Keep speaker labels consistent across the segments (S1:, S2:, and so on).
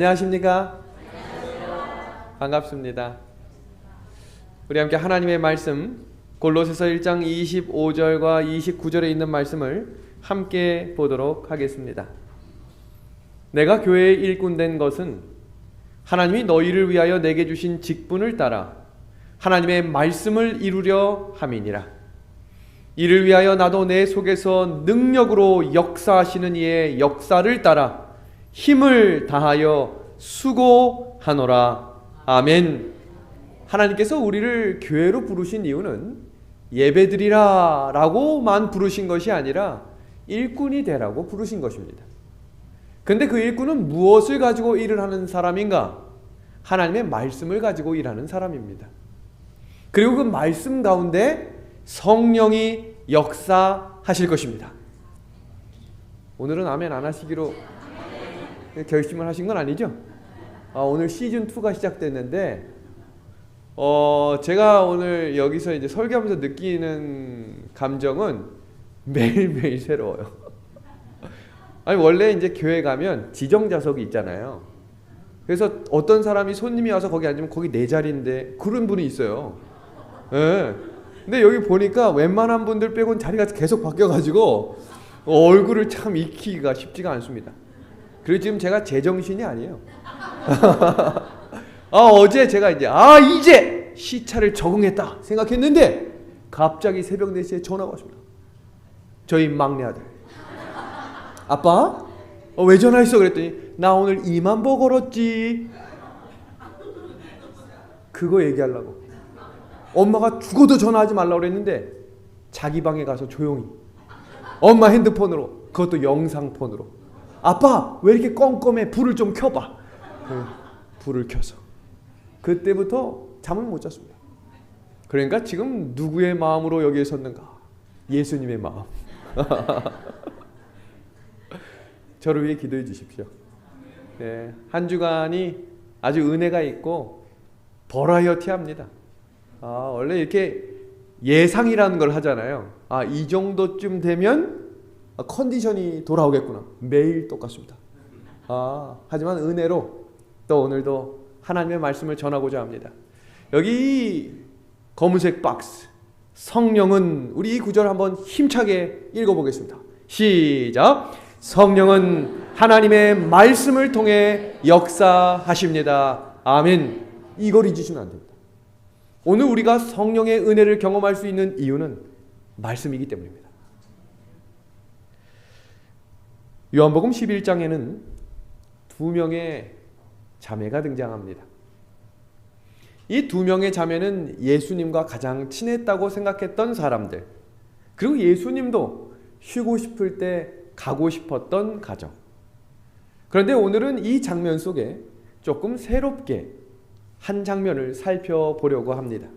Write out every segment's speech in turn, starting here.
S1: 안녕하십니까? 반갑습니다. 우리 함께 하나님의 말씀 골로새서 1장 25절과 29절에 있는 말씀을 함께 보도록 하겠습니다. 내가 교회의 일꾼 된 것은 하나님이 너희를 위하여 내게 주신 직분을 따라 하나님의 말씀을 이루려 함이니라. 이를 위하여 나도 내 속에서 능력으로 역사하시는 이의 역사를 따라 힘을 다하여 수고하노라. 아멘. 하나님께서 우리를 교회로 부르신 이유는 예배드리라 라고만 부르신 것이 아니라 일꾼이 되라고 부르신 것입니다. 근데 그 일꾼은 무엇을 가지고 일을 하는 사람인가? 하나님의 말씀을 가지고 일하는 사람입니다. 그리고 그 말씀 가운데 성령이 역사하실 것입니다. 오늘은 아멘 안 하시기로 결심을 하신 건 아니죠? 오늘 시즌2가 시작됐는데 제가 오늘 여기서 이제 설교하면서 느끼는 감정은 매일매일 새로워요. 아니 원래 이제 교회 가면 지정좌석이 있잖아요. 그래서 어떤 사람이 손님이 와서 거기 앉으면 거기 내 자리인데 그런 분이 있어요. 네. 근데 여기 보니까 웬만한 분들 빼고는 자리가 계속 바뀌어가지고 얼굴을 참 익히기가 쉽지가 않습니다. 그리고 지금 제가 제정신이 아니에요. 어제 제가 이제 시차를 적응했다 생각했는데 갑자기 새벽 4시에 전화가 왔습니다. 저희 막내 아들. 아빠? 왜 전화했어? 그랬더니 나 오늘 2만 보 걸었지. 그거 얘기하려고. 엄마가 죽어도 전화하지 말라고 그랬는데 자기 방에 가서 조용히 엄마 핸드폰으로, 그것도 영상폰으로, 아빠 왜 이렇게 껌껌해? 불을 좀 켜봐. 불을 켜서 그때부터 잠을 못 잤습니다. 그러니까 지금 누구의 마음으로 여기에 섰는가? 예수님의 마음. 저를 위해 기도해 주십시오. 네, 한 주간이 아주 은혜가 있고 버라이어티합니다. 원래 이렇게 예상이라는 걸 하잖아요. 이 정도쯤 되면 컨디션이 돌아오겠구나. 매일 똑같습니다. 하지만 은혜로 또 오늘도 하나님의 말씀을 전하고자 합니다. 여기 검은색 박스 성령은, 우리 이 구절 한번 힘차게 읽어보겠습니다. 시작. 성령은 하나님의 말씀을 통해 역사하십니다. 아멘. 이걸 잊으시면 안 됩니다. 오늘 우리가 성령의 은혜를 경험할 수 있는 이유는 말씀이기 때문입니다. 요한복음 11장에는 두 명의 자매가 등장합니다. 이 두 명의 자매는 예수님과 가장 친했다고 생각했던 사람들, 그리고 예수님도 쉬고 싶을 때 가고 싶었던 가정. 그런데 오늘은 이 장면 속에 조금 새롭게 한 장면을 살펴보려고 합니다.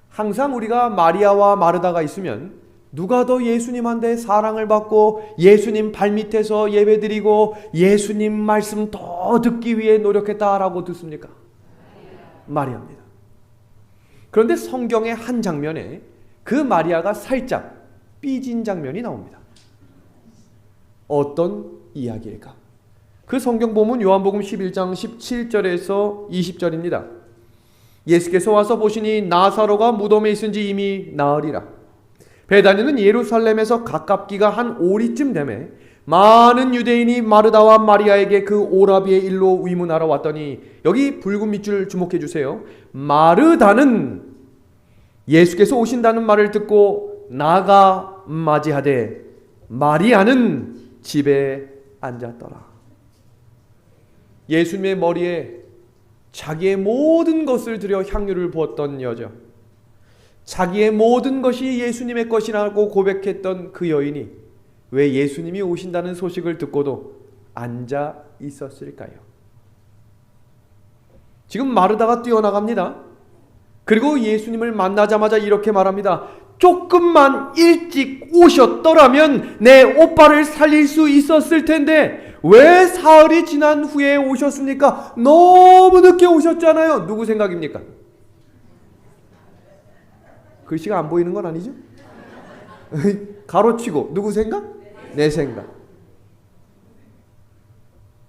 S1: 항상 우리가 마리아와 마르다가 있으면 누가 더 예수님한테 사랑을 받고 예수님 발밑에서 예배드리고 예수님 말씀 더 듣기 위해 노력했다라고 듣습니까? 마리아입니다. 그런데 성경의 한 장면에 그 마리아가 살짝 삐진 장면이 나옵니다. 어떤 이야기일까? 그 성경 본문 요한복음 11장 17절에서 20절입니다. 예수께서 와서 보시니 나사로가 무덤에 있은지 이미 나으리라. 베다니는 예루살렘에서 가깝기가 한 오리쯤 되매 많은 유대인이 마르다와 마리아에게 그 오라비의 일로 위문하러 왔더니, 여기 붉은 밑줄 주목해 주세요. 마르다는 예수께서 오신다는 말을 듣고 나가 맞이하되 마리아는 집에 앉았더라. 예수님의 머리에 자기의 모든 것을 들여 향유를 부었던 여자, 자기의 모든 것이 예수님의 것이라고 고백했던 그 여인이 왜 예수님이 오신다는 소식을 듣고도 앉아 있었을까요? 지금 마르다가 뛰어나갑니다. 그리고 예수님을 만나자마자 이렇게 말합니다. 조금만 일찍 오셨더라면 내 오빠를 살릴 수 있었을 텐데 왜 사흘이 지난 후에 오셨습니까? 너무 늦게 오셨잖아요. 누구 생각입니까? 글씨가 안 보이는 건 아니죠? 가로치고 누구 생각? 내 생각.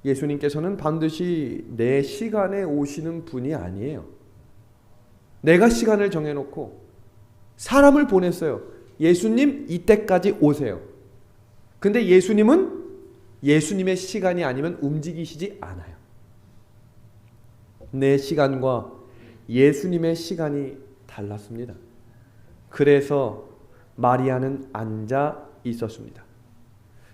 S1: 예수님께서는 반드시 내 시간에 오시는 분이 아니에요. 내가 시간을 정해놓고 사람을 보냈어요. 예수님 이때까지 오세요. 근데 예수님은 예수님의 시간이 아니면 움직이시지 않아요. 내 시간과 예수님의 시간이 달랐습니다. 그래서 마리아는 앉아 있었습니다.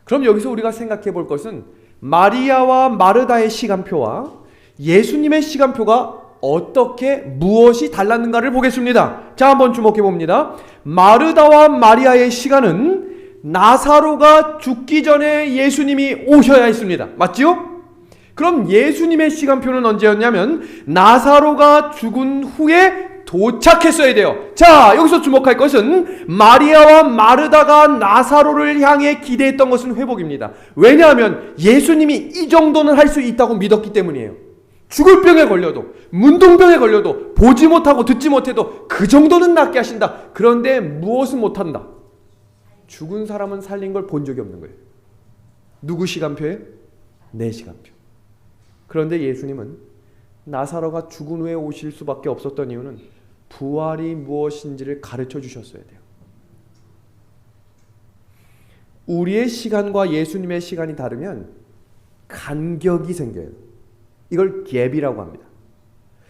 S1: 그럼 여기서 우리가 생각해 볼 것은 마리아와 마르다의 시간표와 예수님의 시간표가 어떻게 무엇이 달랐는가를 보겠습니다. 자, 한번 주목해 봅니다. 마르다와 마리아의 시간은 나사로가 죽기 전에 예수님이 오셔야 했습니다. 맞지요? 그럼 예수님의 시간표는 언제였냐면 나사로가 죽은 후에 도착했어야 돼요. 자, 여기서 주목할 것은 마리아와 마르다가 나사로를 향해 기대했던 것은 회복입니다. 왜냐하면 예수님이 이 정도는 할 수 있다고 믿었기 때문이에요. 죽을 병에 걸려도, 문둥병에 걸려도, 보지 못하고 듣지 못해도 그 정도는 낫게 하신다. 그런데 무엇은 못한다? 죽은 사람은 살린 걸 본 적이 없는 거예요. 누구 시간표예요? 내 시간표. 그런데 예수님은 나사로가 죽은 후에 오실 수밖에 없었던 이유는 부활이 무엇인지를 가르쳐 주셨어야 돼요. 우리의 시간과 예수님의 시간이 다르면 간격이 생겨요. 이걸 갭이라고 합니다.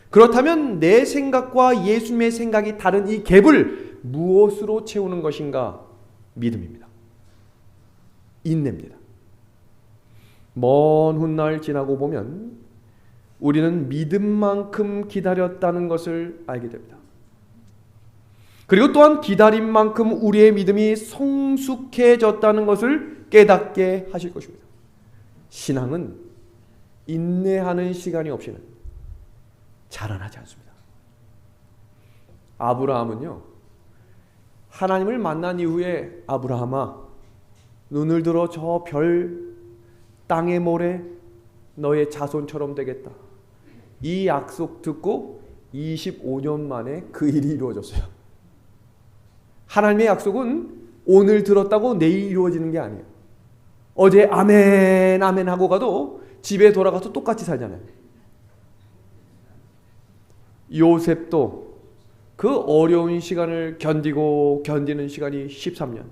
S1: 그렇다면 내 생각과 예수님의 생각이 다른 이 갭을 무엇으로 채우는 것인가? 믿음입니다. 인내입니다. 먼 훗날 지나고 보면 우리는 믿음만큼 기다렸다는 것을 알게 됩니다. 그리고 또한 기다린 만큼 우리의 믿음이 성숙해졌다는 것을 깨닫게 하실 것입니다. 신앙은 인내하는 시간이 없이는 자라나지 않습니다. 아브라함은요, 하나님을 만난 이후에 아브라함아, 눈을 들어 저 별 땅의 모래 너의 자손처럼 되겠다. 이 약속 듣고 25년 만에 그 일이 이루어졌어요. 하나님의 약속은 오늘 들었다고 내일 이루어지는 게 아니에요. 어제 아멘 아멘 하고 가도 집에 돌아가서 똑같이 살잖아요. 요셉도 그 어려운 시간을 견디는 시간이 13년.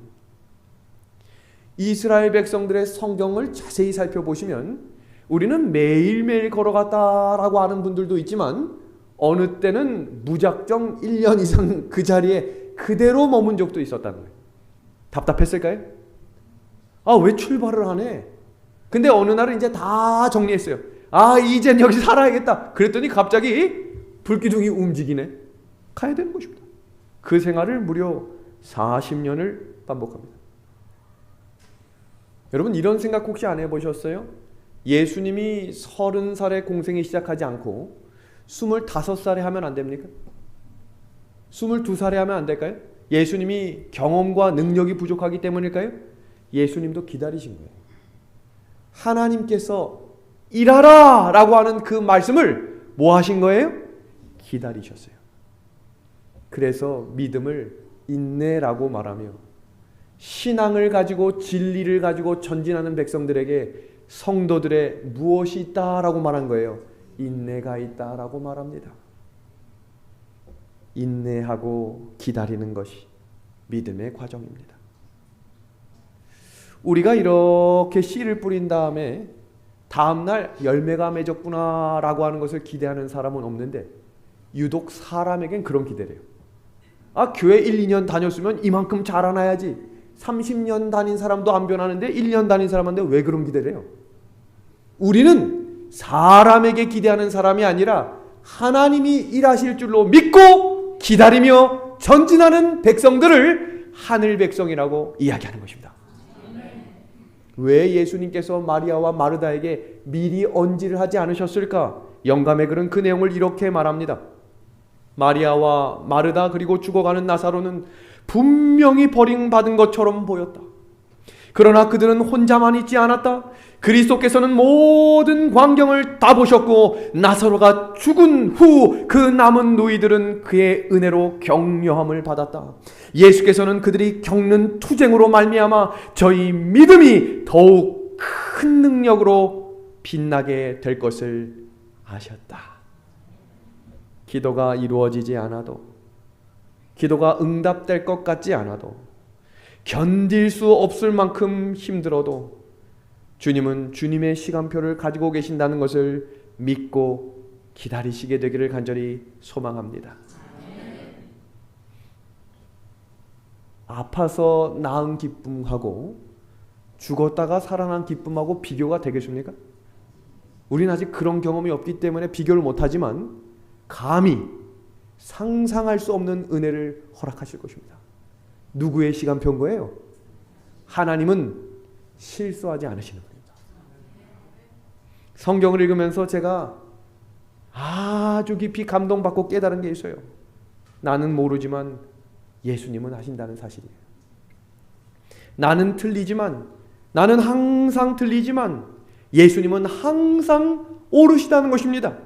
S1: 이스라엘 백성들의 성경을 자세히 살펴보시면 우리는 매일매일 걸어갔다라고 하는 분들도 있지만 어느 때는 무작정 1년 이상 그 자리에 그대로 머문 적도 있었다는 거예요. 답답했을까요? 아, 왜 출발을 하네? 근데 어느 날은 이제 다 정리했어요. 아, 이젠 여기 살아야겠다. 그랬더니 갑자기 불기둥이 움직이네. 가야 되는 것입니다. 그 생활을 무려 40년을 반복합니다. 여러분, 이런 생각 혹시 안 해보셨어요? 예수님이 30살에 공생이 시작하지 않고 25살에 하면 안 됩니까? 22살에 하면 안 될까요? 예수님이 경험과 능력이 부족하기 때문일까요? 예수님도 기다리신 거예요. 하나님께서 일하라 라고 하는 그 말씀을 뭐 하신 거예요? 기다리셨어요. 그래서 믿음을 인내라고 말하며 신앙을 가지고 진리를 가지고 전진하는 백성들에게 성도들의 무엇이 있다라고 말한 거예요? 인내가 있다라고 말합니다. 인내하고 기다리는 것이 믿음의 과정입니다. 우리가 이렇게 씨를 뿌린 다음에 다음날 열매가 맺었구나 라고 하는 것을 기대하는 사람은 없는데 유독 사람에겐 그런 기대를 해요. 아, 교회 1, 2년 다녔으면 이만큼 자라나야지. 30년 다닌 사람도 안 변하는데 1년 다닌 사람한테 왜 그런 기대를 해요? 우리는 사람에게 기대하는 사람이 아니라 하나님이 일하실 줄로 믿고 기다리며 전진하는 백성들을 하늘 백성이라고 이야기하는 것입니다. 왜 예수님께서 마리아와 마르다에게 미리 언지를 하지 않으셨을까? 영감의 글은 그 내용을 이렇게 말합니다. 마리아와 마르다 그리고 죽어가는 나사로는 분명히 버림받은 것처럼 보였다. 그러나 그들은 혼자만 있지 않았다. 그리스도께서는 모든 광경을 다 보셨고 나사로가 죽은 후 그 남은 노이들은 그의 은혜로 격려함을 받았다. 예수께서는 그들이 겪는 투쟁으로 말미암아 저희 믿음이 더욱 큰 능력으로 빛나게 될 것을 아셨다. 기도가 이루어지지 않아도, 기도가 응답될 것 같지 않아도, 견딜 수 없을 만큼 힘들어도 주님은 주님의 시간표를 가지고 계신다는 것을 믿고 기다리시게 되기를 간절히 소망합니다. 아파서 나은 기쁨하고 죽었다가 살아난 기쁨하고 비교가 되겠습니까? 우리는 아직 그런 경험이 없기 때문에 비교를 못하지만 감히 상상할 수 없는 은혜를 허락하실 것입니다. 누구의 시간표인 거예요? 하나님은 실수하지 않으시는 겁니다. 성경을 읽으면서 제가 아주 깊이 감동받고 깨달은 게 있어요. 나는 모르지만 예수님은 아신다는 사실이에요. 나는 틀리지만, 나는 항상 틀리지만 예수님은 항상 옳으시다는 것입니다.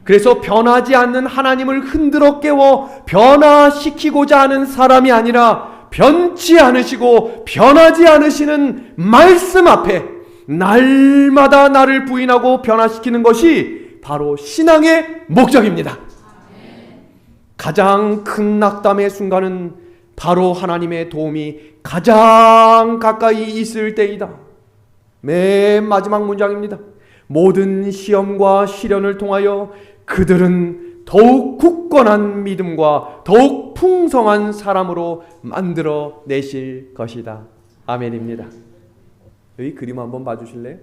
S1: 그래서 변하지 않는 하나님을 흔들어 깨워 변화시키고자 하는 사람이 아니라 변치 않으시고 변하지 않으시는 말씀 앞에 날마다 나를 부인하고 변화시키는 것이 바로 신앙의 목적입니다. 가장 큰 낙담의 순간은 바로 하나님의 도움이 가장 가까이 있을 때이다. 맨 마지막 문장입니다. 모든 시험과 시련을 통하여 그들은 더욱 굳건한 믿음과 더욱 풍성한 사람으로 만들어 내실 것이다. 아멘입니다. 여기 그림 한번 봐주실래요?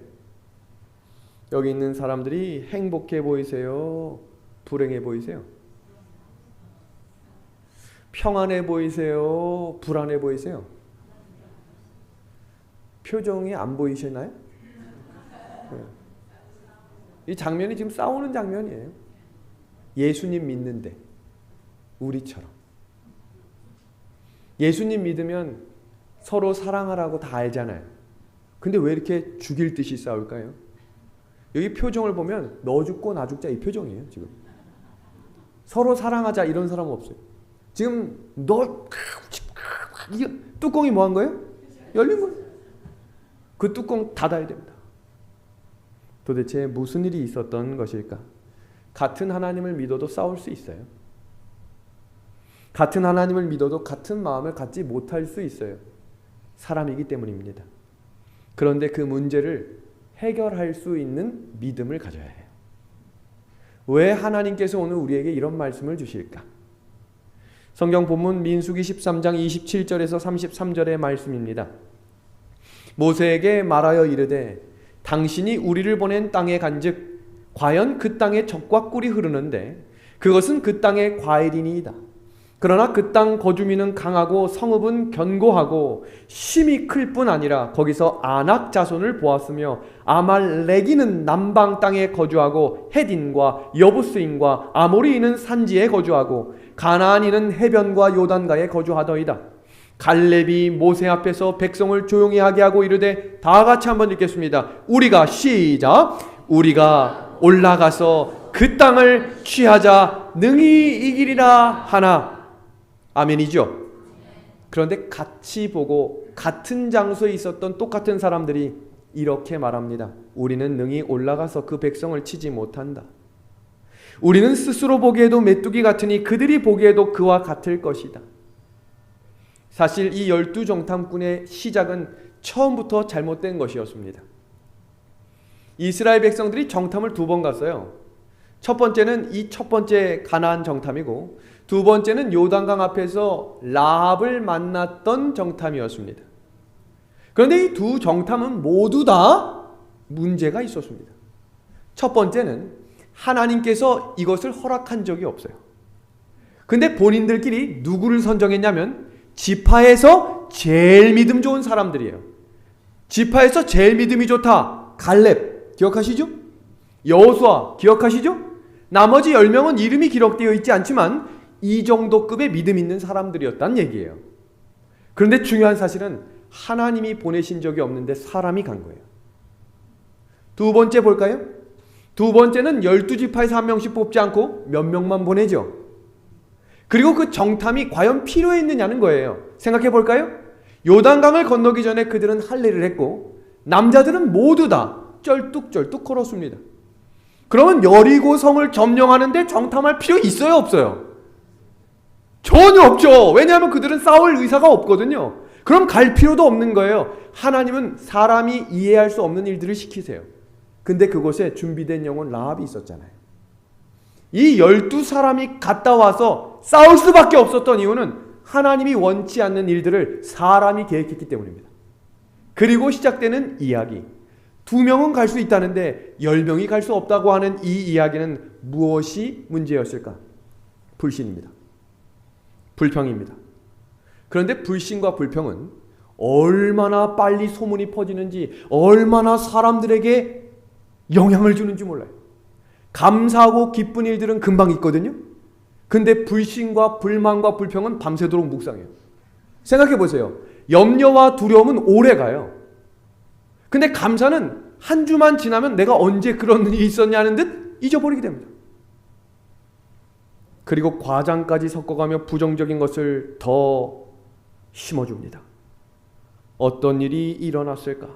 S1: 여기 있는 사람들이 행복해 보이세요? 불행해 보이세요? 평안해 보이세요? 불안해 보이세요? 표정이 안 보이시나요? 이 장면이 지금 싸우는 장면이에요. 예수님 믿는데, 우리처럼. 예수님 믿으면 서로 사랑하라고 다 알잖아요. 근데 왜 이렇게 죽일 듯이 싸울까요? 여기 표정을 보면 너 죽고 나 죽자 이 표정이에요. 지금 서로 사랑하자 이런 사람은 없어요. 지금 너 이게 뚜껑이 뭐 한 거예요? 열린 거예요. 그 뚜껑 닫아야 됩니다. 도대체 무슨 일이 있었던 것일까? 같은 하나님을 믿어도 싸울 수 있어요. 같은 하나님을 믿어도 같은 마음을 갖지 못할 수 있어요. 사람이기 때문입니다. 그런데 그 문제를 해결할 수 있는 믿음을 가져야 해요. 왜 하나님께서 오늘 우리에게 이런 말씀을 주실까? 성경 본문 민수기 13장 27절에서 33절의 말씀입니다. 모세에게 말하여 이르되 당신이 우리를 보낸 땅에 간즉 과연 그 땅에 젖과 꿀이 흐르는데 그것은 그 땅의 과일이니이다. 그러나 그 땅 거주민은 강하고 성읍은 견고하고 심이 클 뿐 아니라 거기서 아낙 자손을 보았으며 아말렉인은 남방 땅에 거주하고 헷인과 여부스인과 아모리인은 산지에 거주하고 가나안인은 해변과 요단가에 거주하더이다. 갈렙이 모세 앞에서 백성을 조용히 하게 하고 이르되 다 같이 한번 읽겠습니다. 우리가 시작. 우리가 올라가서 그 땅을 취하자 능히 이기리라 하나. 아멘이죠. 그런데 같이 보고 같은 장소에 있었던 똑같은 사람들이 이렇게 말합니다. 우리는 능히 올라가서 그 백성을 치지 못한다. 우리는 스스로 보기에도 메뚜기 같으니 그들이 보기에도 그와 같을 것이다. 사실 이 12정탐꾼의 시작은 처음부터 잘못된 것이었습니다. 이스라엘 백성들이 정탐을 2번 갔어요. 첫 번째는 이 첫 번째 가나안 정탐이고 두 번째는 요단강 앞에서 라합을 만났던 정탐이었습니다. 그런데 이 두 정탐은 모두 다 문제가 있었습니다. 첫 번째는 하나님께서 이것을 허락한 적이 없어요. 근데 본인들끼리 누구를 선정했냐면 지파에서 제일 믿음 좋은 사람들이에요. 지파에서 제일 믿음이 좋다. 갈렙 기억하시죠? 여호수아 기억하시죠? 나머지 10명은 이름이 기록되어 있지 않지만 이 정도 급의 믿음 있는 사람들이었다는 얘기예요. 그런데 중요한 사실은 하나님이 보내신 적이 없는데 사람이 간 거예요. 두 번째 볼까요? 두 번째는 12지파에서 한 명씩 뽑지 않고 몇 명만 보내죠. 그리고 그 정탐이 과연 필요했느냐는 거예요. 생각해 볼까요? 요단강을 건너기 전에 그들은 할례를 했고 남자들은 모두 다 쩔뚝쩔뚝 걸었습니다. 그러면 여리고 성을 점령하는데 정탐할 필요 있어요, 없어요? 전혀 없죠. 왜냐하면 그들은 싸울 의사가 없거든요. 그럼 갈 필요도 없는 거예요. 하나님은 사람이 이해할 수 없는 일들을 시키세요. 근데 그곳에 준비된 영혼 라합이 있었잖아요. 이 12사람이 갔다 와서 싸울 수밖에 없었던 이유는 하나님이 원치 않는 일들을 사람이 계획했기 때문입니다. 그리고 시작되는 이야기. 2명은 갈 수 있다는데 10명이 갈 수 없다고 하는 이 이야기는 무엇이 문제였을까? 불신입니다. 불평입니다. 그런데 불신과 불평은 얼마나 빨리 소문이 퍼지는지, 얼마나 사람들에게 영향을 주는지 몰라요. 감사하고 기쁜 일들은 금방 있거든요. 근데 불신과 불만과 불평은 밤새도록 묵상해요. 생각해 보세요. 염려와 두려움은 오래 가요. 근데 감사는 한 주만 지나면 내가 언제 그런 일이 있었냐는 듯 잊어버리게 됩니다. 그리고 과장까지 섞어가며 부정적인 것을 더 심어줍니다. 어떤 일이 일어났을까?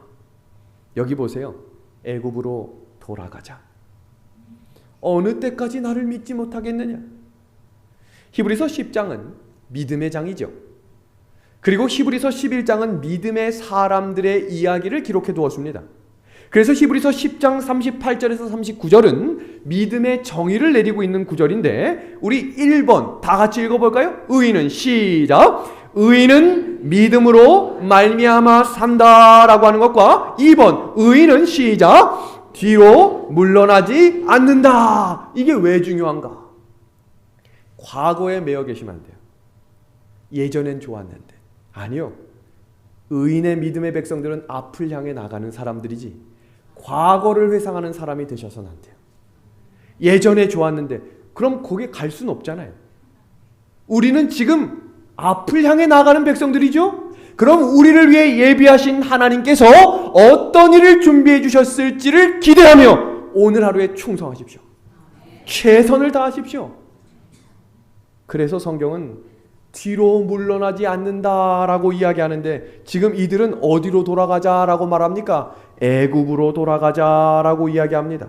S1: 여기 보세요. 애굽으로 돌아가자. 어느 때까지 나를 믿지 못하겠느냐? 히브리서 10장은 믿음의 장이죠. 그리고 히브리서 11장은 믿음의 사람들의 이야기를 기록해 두었습니다. 그래서 히브리서 10장 38절에서 39절은 믿음의 정의를 내리고 있는 구절인데, 우리 1번 다 같이 읽어볼까요? 의인은 시작! 의인은 믿음으로 말미암아 산다라고 하는 것과 2번 의인은 시작! 뒤로 물러나지 않는다. 이게 왜 중요한가? 과거에 매여 계시면 안 돼요. 예전엔 좋았는데. 아니요. 의인의 믿음의 백성들은 앞을 향해 나가는 사람들이지 과거를 회상하는 사람이 되셔서는 안 돼요. 예전에 좋았는데 그럼 거기에 갈 수는 없잖아요. 우리는 지금 앞을 향해 나가는 백성들이죠. 그럼 우리를 위해 예비하신 하나님께서 어떤 일을 준비해 주셨을지를 기대하며 오늘 하루에 충성하십시오. 최선을 다하십시오. 그래서 성경은 뒤로 물러나지 않는다라고 이야기하는데, 지금 이들은 어디로 돌아가자라고 말합니까? 애굽으로 돌아가자라고 이야기합니다.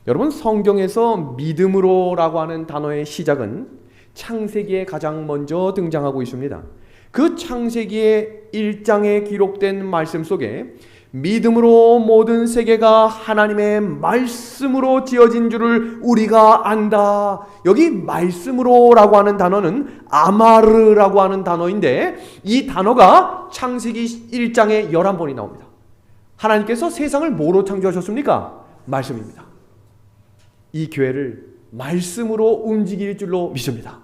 S1: 여러분, 성경에서 믿음으로라고 하는 단어의 시작은 창세기에 가장 먼저 등장하고 있습니다. 그 창세기의 1장에 기록된 말씀 속에 믿음으로 모든 세계가 하나님의 말씀으로 지어진 줄을 우리가 안다. 여기 말씀으로라고 하는 단어는 아마르라고 하는 단어인데, 이 단어가 창세기 1장에 11번이 나옵니다. 하나님께서 세상을 뭐로 창조하셨습니까? 말씀입니다. 이 교회를 말씀으로 움직일 줄로 믿습니다.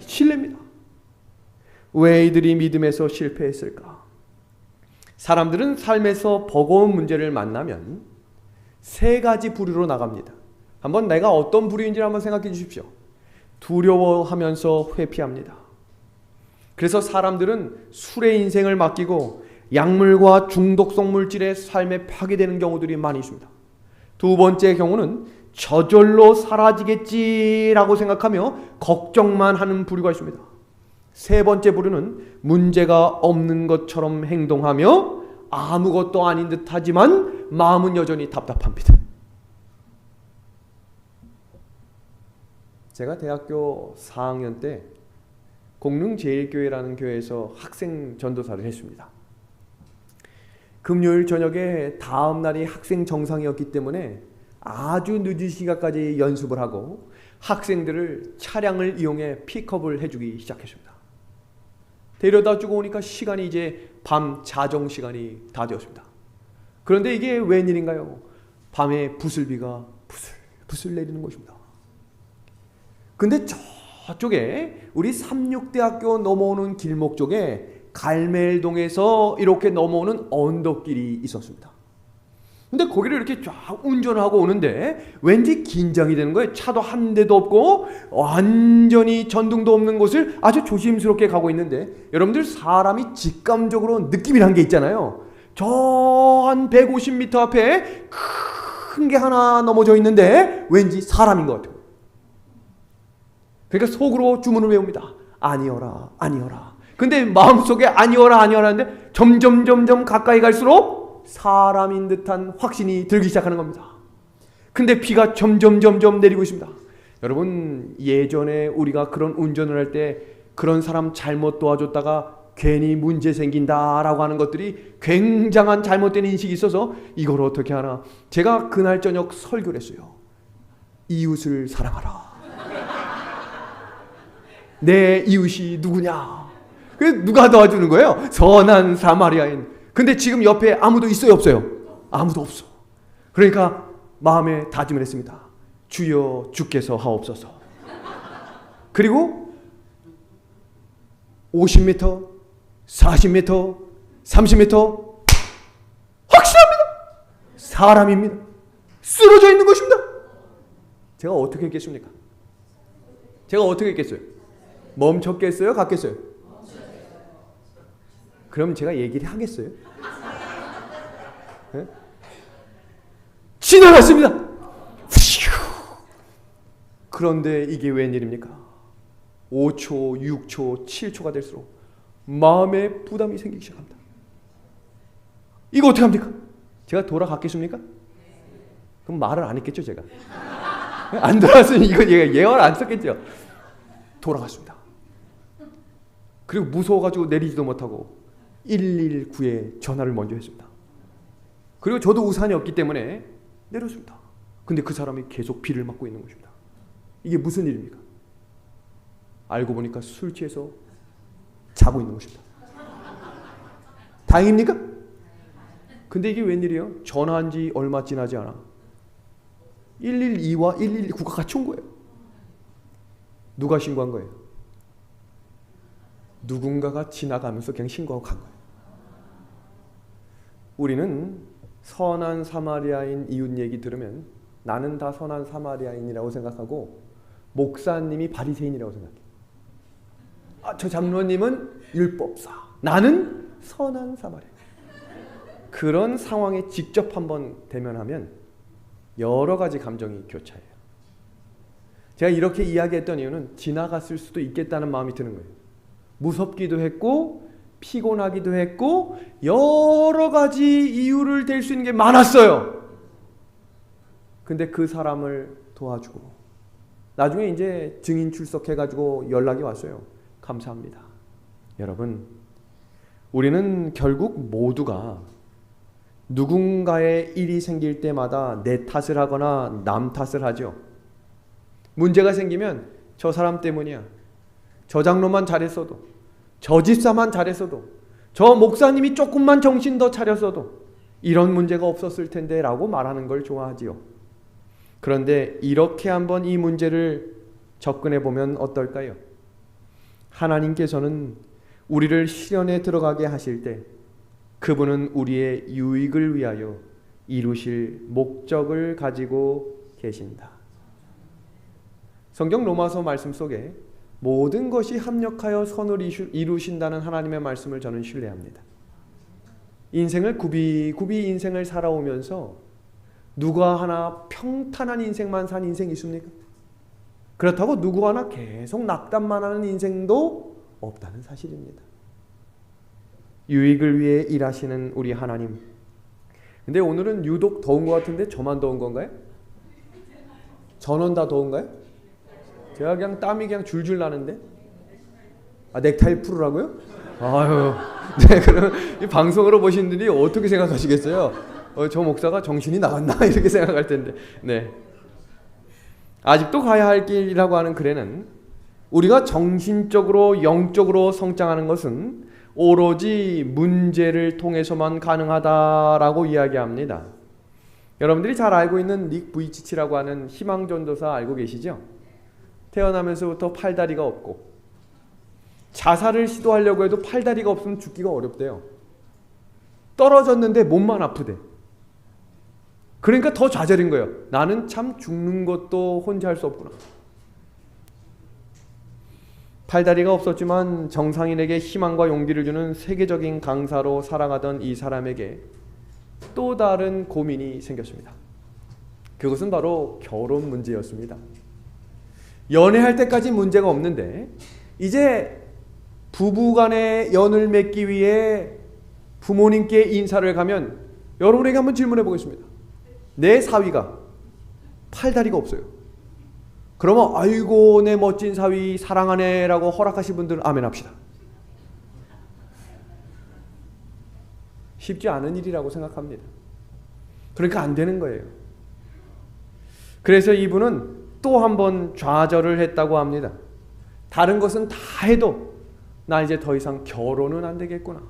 S1: 신뢰입니다. 왜 이들이 믿음에서 실패했을까? 사람들은 삶에서 버거운 문제를 만나면 세 가지 부류로 나갑니다. 한번 내가 어떤 부류인지 한번 생각해 주십시오. 두려워하면서 회피합니다. 그래서 사람들은 술의 인생을 맡기고 약물과 중독성 물질의 삶에 파괴되는 경우들이 많이 있습니다. 두 번째 경우는 저절로 사라지겠지라고 생각하며 걱정만 하는 부류가 있습니다. 세 번째 부류는 문제가 없는 것처럼 행동하며 아무것도 아닌 듯 하지만 마음은 여전히 답답합니다. 제가 대학교 4학년 때 공릉제일교회라는 교회에서 학생 전도사를 했습니다. 금요일 저녁에 다음 날이 학생 정상이었기 때문에 아주 늦은 시간까지 연습을 하고 학생들을 차량을 이용해 픽업을 해주기 시작했습니다. 데려다 주고 오니까 시간이 이제 밤 자정 시간이 다 되었습니다. 그런데 이게 웬일인가요? 밤에 부슬비가 부슬부슬 내리는 것입니다. 근데 저쪽에 우리 삼육대학교 넘어오는 길목 쪽에 갈멜동에서 이렇게 넘어오는 언덕길이 있었습니다. 근데 거기를 이렇게 쫙 운전을 하고 오는데 왠지 긴장이 되는 거예요. 차도 한 대도 없고 완전히 전등도 없는 곳을 아주 조심스럽게 가고 있는데, 여러분들 사람이 직감적으로 느낌이란 게 있잖아요. 저 한 150m 앞에 큰 게 하나 넘어져 있는데 왠지 사람인 것 같아요. 그러니까 속으로 주문을 외웁니다. 아니어라, 아니어라. 근데 마음속에 아니어라, 아니어라 하는데 점점 가까이 갈수록 사람인 듯한 확신이 들기 시작하는 겁니다. 근데 비가 점점 내리고 있습니다. 여러분, 예전에 우리가 그런 운전을 할 때 그런 사람 잘못 도와줬다가 괜히 문제 생긴다라고 하는 것들이 굉장한 잘못된 인식이 있어서 이걸 어떻게 하나, 제가 그날 저녁 설교를 했어요. 이웃을 사랑하라. 내 이웃이 누구냐? 그래서 누가 도와주는 거예요? 선한 사마리아인. 근데 지금 옆에 아무도 있어요, 없어요? 아무도 없어. 그러니까 마음에 다짐을 했습니다. 주여, 주께서 하옵소서. 그리고 50m, 40m, 30m 확실합니다. 사람입니다. 쓰러져 있는 것입니다. 제가 어떻게 했겠습니까? 제가 어떻게 했겠어요? 멈췄겠어요? 갔겠어요? 그럼 제가 얘기를 하겠어요? 네? 지나갔습니다. 그런데 이게 웬일입니까? 5초, 6초, 7초가 될수록 마음에 부담이 생기기 시작합니다. 이거 어떻게 합니까? 제가 돌아갔겠습니까? 그럼 말을 안 했겠죠, 제가. 안 돌아왔으니 이거 예언 안 썼겠죠. 돌아갔습니다. 그리고 무서워가지고 내리지도 못하고 119에 전화를 먼저 했습니다. 그리고 저도 우산이 없기 때문에 내렸습니다. 근데 그 사람이 계속 비를 맞고 있는 것입니다. 이게 무슨 일입니까? 알고 보니까 술 취해서 자고 있는 것입니다. 다행입니까? 근데 이게 웬일이에요? 전화한 지 얼마 지나지 않아 112와 119가 같이 온 거예요. 누가 신고한 거예요? 누군가가 지나가면서 그냥 신고하고 간 거예요. 우리는 선한 사마리아인 이웃 얘기 들으면 나는 다 선한 사마리아인이라고 생각하고 목사님이 바리새인이라고 생각해요. 저 장로님은 율법사, 나는 선한 사마리아인. 그런 상황에 직접 한번 대면하면 여러 가지 감정이 교차해요. 제가 이렇게 이야기했던 이유는 지나갔을 수도 있겠다는 마음이 드는 거예요. 무섭기도 했고 피곤하기도 했고 여러 가지 이유를 댈 수 있는 게 많았어요. 근데 그 사람을 도와주고 나중에 이제 증인 출석해가지고 연락이 왔어요. 감사합니다. 여러분, 우리는 결국 모두가 누군가의 일이 생길 때마다 내 탓을 하거나 남 탓을 하죠. 문제가 생기면 저 사람 때문이야. 저 장로만 잘했어도, 저 집사만 잘했어도, 저 목사님이 조금만 정신 더 차렸어도 이런 문제가 없었을 텐데 라고 말하는 걸 좋아하지요. 그런데 이렇게 한번 이 문제를 접근해 보면 어떨까요? 하나님께서는 우리를 시련에 들어가게 하실 때 그분은 우리의 유익을 위하여 이루실 목적을 가지고 계신다. 성경 로마서 말씀 속에 모든 것이 합력하여 선을 이루신다는 하나님의 말씀을 저는 신뢰합니다. 인생을 굽이굽이 인생을 살아오면서 누가 하나 평탄한 인생만 산 인생이 있습니까? 그렇다고 누구 하나 계속 낙담만 하는 인생도 없다는 사실입니다. 유익을 위해 일하시는 우리 하나님. 근데 오늘은 유독 더운 것 같은데 저만 더운 건가요? 전원 다 더운가요? 제가 그냥 땀이 그냥 줄줄 나는데? 넥타이 풀으라고요? 아유, 네, 그럼 이 방송으로 보신 분들이 어떻게 생각하시겠어요? 저 목사가 정신이 나갔나? 이렇게 생각할 텐데. 네. 아직도 가야 할 길이라고 하는 글에는 우리가 정신적으로 영적으로 성장하는 것은 오로지 문제를 통해서만 가능하다라고 이야기합니다. 여러분들이 잘 알고 있는 닉 부이치치라고 하는 희망전도사 알고 계시죠? 태어나면서부터 팔다리가 없고 자살을 시도하려고 해도 팔다리가 없으면 죽기가 어렵대요. 떨어졌는데 몸만 아프대. 그러니까 더 좌절인 거예요. 나는 참 죽는 것도 혼자 할 수 없구나. 팔다리가 없었지만 정상인에게 희망과 용기를 주는 세계적인 강사로 살아가던 이 사람에게 또 다른 고민이 생겼습니다. 그것은 바로 결혼 문제였습니다. 연애할 때까지 문제가 없는데 이제 부부간의 연을 맺기 위해 부모님께 인사를 가면 여러분에게 한번 질문해 보겠습니다. 내 사위가 팔다리가 없어요. 그러면 아이고 내 멋진 사위 사랑하네 라고 허락하신 분들은 아멘 합시다. 쉽지 않은 일이라고 생각합니다. 그러니까 안 되는 거예요. 그래서 이분은 또 한 번 좌절을 했다고 합니다. 다른 것은 다 해도 나 이제 더 이상 결혼은 안 되겠구나.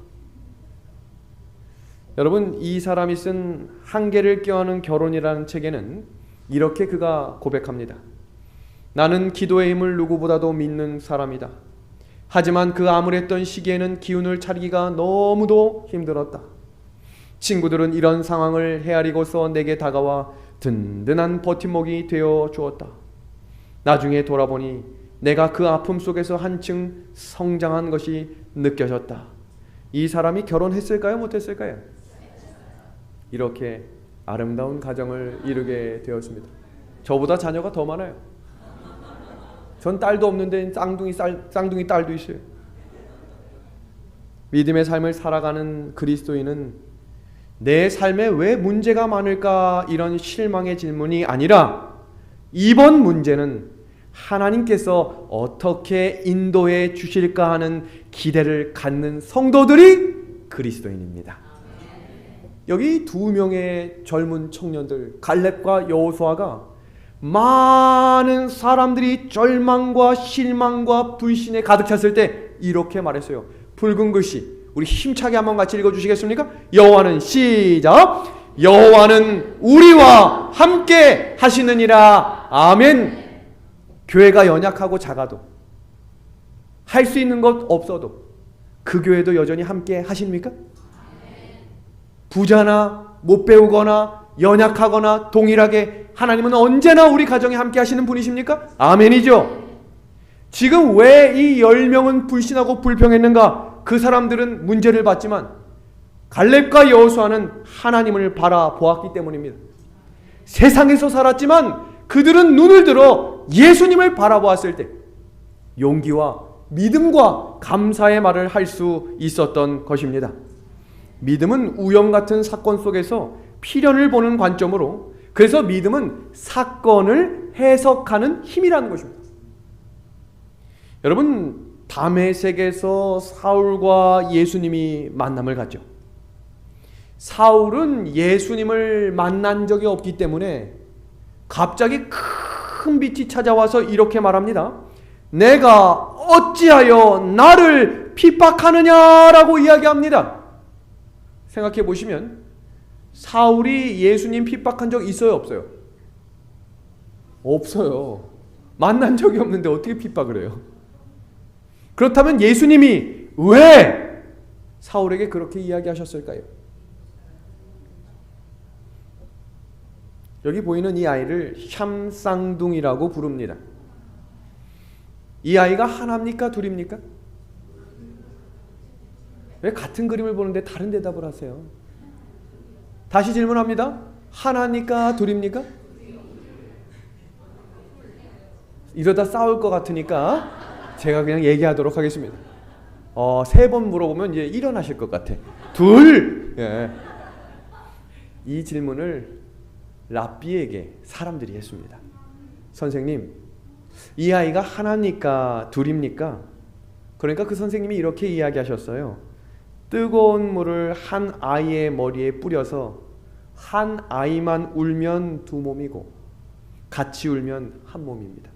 S1: 여러분, 이 사람이 쓴 한계를 껴안은 결혼이라는 책에는 이렇게 그가 고백합니다. 나는 기도의 힘을 누구보다도 믿는 사람이다. 하지만 그 암울했던 시기에는 기운을 차리기가 너무도 힘들었다. 친구들은 이런 상황을 헤아리고서 내게 다가와 든든한 버팀목이 되어 주었다. 나중에 돌아보니 내가 그 아픔 속에서 한층 성장한 것이 느껴졌다. 이 사람이 결혼했을까요? 못했을까요? 이렇게 아름다운 가정을 이루게 되었습니다. 저보다 자녀가 더 많아요. 전 딸도 없는데 쌍둥이 딸도 있어요. 믿음의 삶을 살아가는 그리스도인은 내 삶에 왜 문제가 많을까 이런 실망의 질문이 아니라 이번 문제는 하나님께서 어떻게 인도해 주실까 하는 기대를 갖는 성도들이 그리스도인입니다. 여기 두 명의 젊은 청년들 갈렙과 여호수아가 많은 사람들이 절망과 실망과 불신에 가득 찼을 때 이렇게 말했어요. 붉은 글씨 우리 힘차게 한번 같이 읽어주시겠습니까? 여호와는 시작. 여호와는 우리와 함께 하시느니라. 아멘. 교회가 연약하고 작아도 할 수 있는 것 없어도 그 교회도 여전히 함께 하십니까? 부자나 못 배우거나 연약하거나 동일하게 하나님은 언제나 우리 가정에 함께 하시는 분이십니까? 아멘이죠. 지금 왜 이 10명은 불신하고 불평했는가? 그 사람들은 문제를 봤지만 갈렙과 여호수아는 하나님을 바라보았기 때문입니다. 세상에서 살았지만 그들은 눈을 들어 예수님을 바라보았을 때 용기와 믿음과 감사의 말을 할 수 있었던 것입니다. 믿음은 우연 같은 사건 속에서 필연을 보는 관점으로, 그래서 믿음은 사건을 해석하는 힘이라는 것입니다. 여러분, 다메섹에서 사울과 예수님이 만남을 갖죠. 사울은 예수님을 만난 적이 없기 때문에 갑자기 큰 빛이 찾아와서 이렇게 말합니다. 내가 어찌하여 나를 핍박하느냐라고 이야기합니다. 생각해 보시면 사울이 예수님 핍박한 적 있어요, 없어요? 없어요. 만난 적이 없는데 어떻게 핍박을 해요? 그렇다면 예수님이 왜 사울에게 그렇게 이야기하셨을까요? 여기 보이는 이 아이를 샴쌍둥이라고 부릅니다. 이 아이가 하나입니까? 둘입니까? 왜 같은 그림을 보는데 다른 대답을 하세요? 다시 질문합니다. 하나입니까? 둘입니까? 이러다 싸울 것 같으니까 제가 그냥 얘기하도록 하겠습니다. 3번 물어보면 이제 일어나실 것 같아. 둘! 예. 이 질문을 랍비에게 사람들이 했습니다. 선생님, 이 아이가 하나입니까? 둘입니까? 그러니까 그 선생님이 이렇게 이야기하셨어요. 뜨거운 물을 한 아이의 머리에 뿌려서 한 아이만 울면 두 몸이고 같이 울면 한 몸입니다.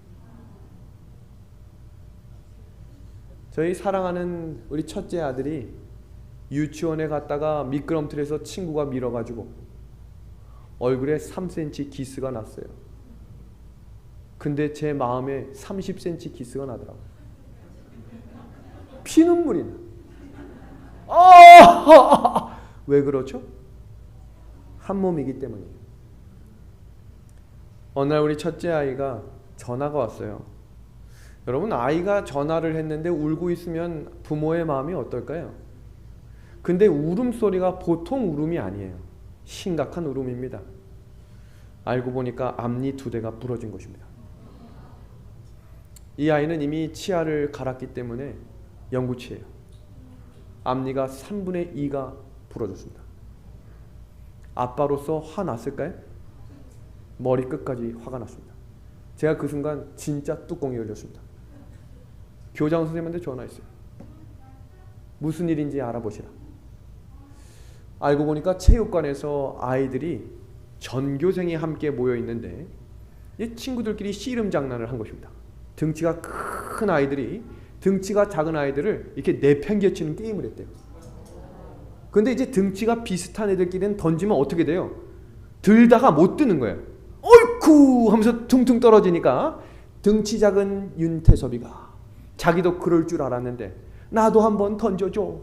S1: 저희 사랑하는 우리 첫째 아들이 유치원에 갔다가 미끄럼틀에서 친구가 밀어가지고 얼굴에 3cm 기스가 났어요. 근데 제 마음에 30cm 기스가 나더라고요. 피눈물이 나. 왜 그렇죠? 한 몸이기 때문이에요. 어느 날 우리 첫째 아이가 전화가 왔어요. 여러분, 아이가 전화를 했는데 울고 있으면 부모의 마음이 어떨까요? 근데 울음소리가 보통 울음이 아니에요. 심각한 울음입니다. 알고 보니까 앞니 2대가 부러진 것입니다. 이 아이는 이미 치아를 갈았기 때문에 영구치예요. 앞니가 3분의 2가 부러졌습니다. 아빠로서 화났을까요? 머리 끝까지 화가 났습니다. 제가 그 순간 진짜 뚜껑이 열렸습니다. 교장 선생님한테 전화했어요. 무슨 일인지 알아보시라. 알고 보니까 체육관에서 아이들이 전교생이 함께 모여 있는데 이 친구들끼리 씨름 장난을 한 것입니다. 등치가 큰 아이들이 등치가 작은 아이들을 이렇게 내팽개치는 게임을 했대요. 근데 이제 등치가 비슷한 애들끼리는 던지면 어떻게 돼요? 들다가 못 드는 거예요. 어이쿠 하면서 퉁퉁 떨어지니까 등치 작은 윤태섭이가 자기도 그럴 줄 알았는데 나도 한번 던져줘.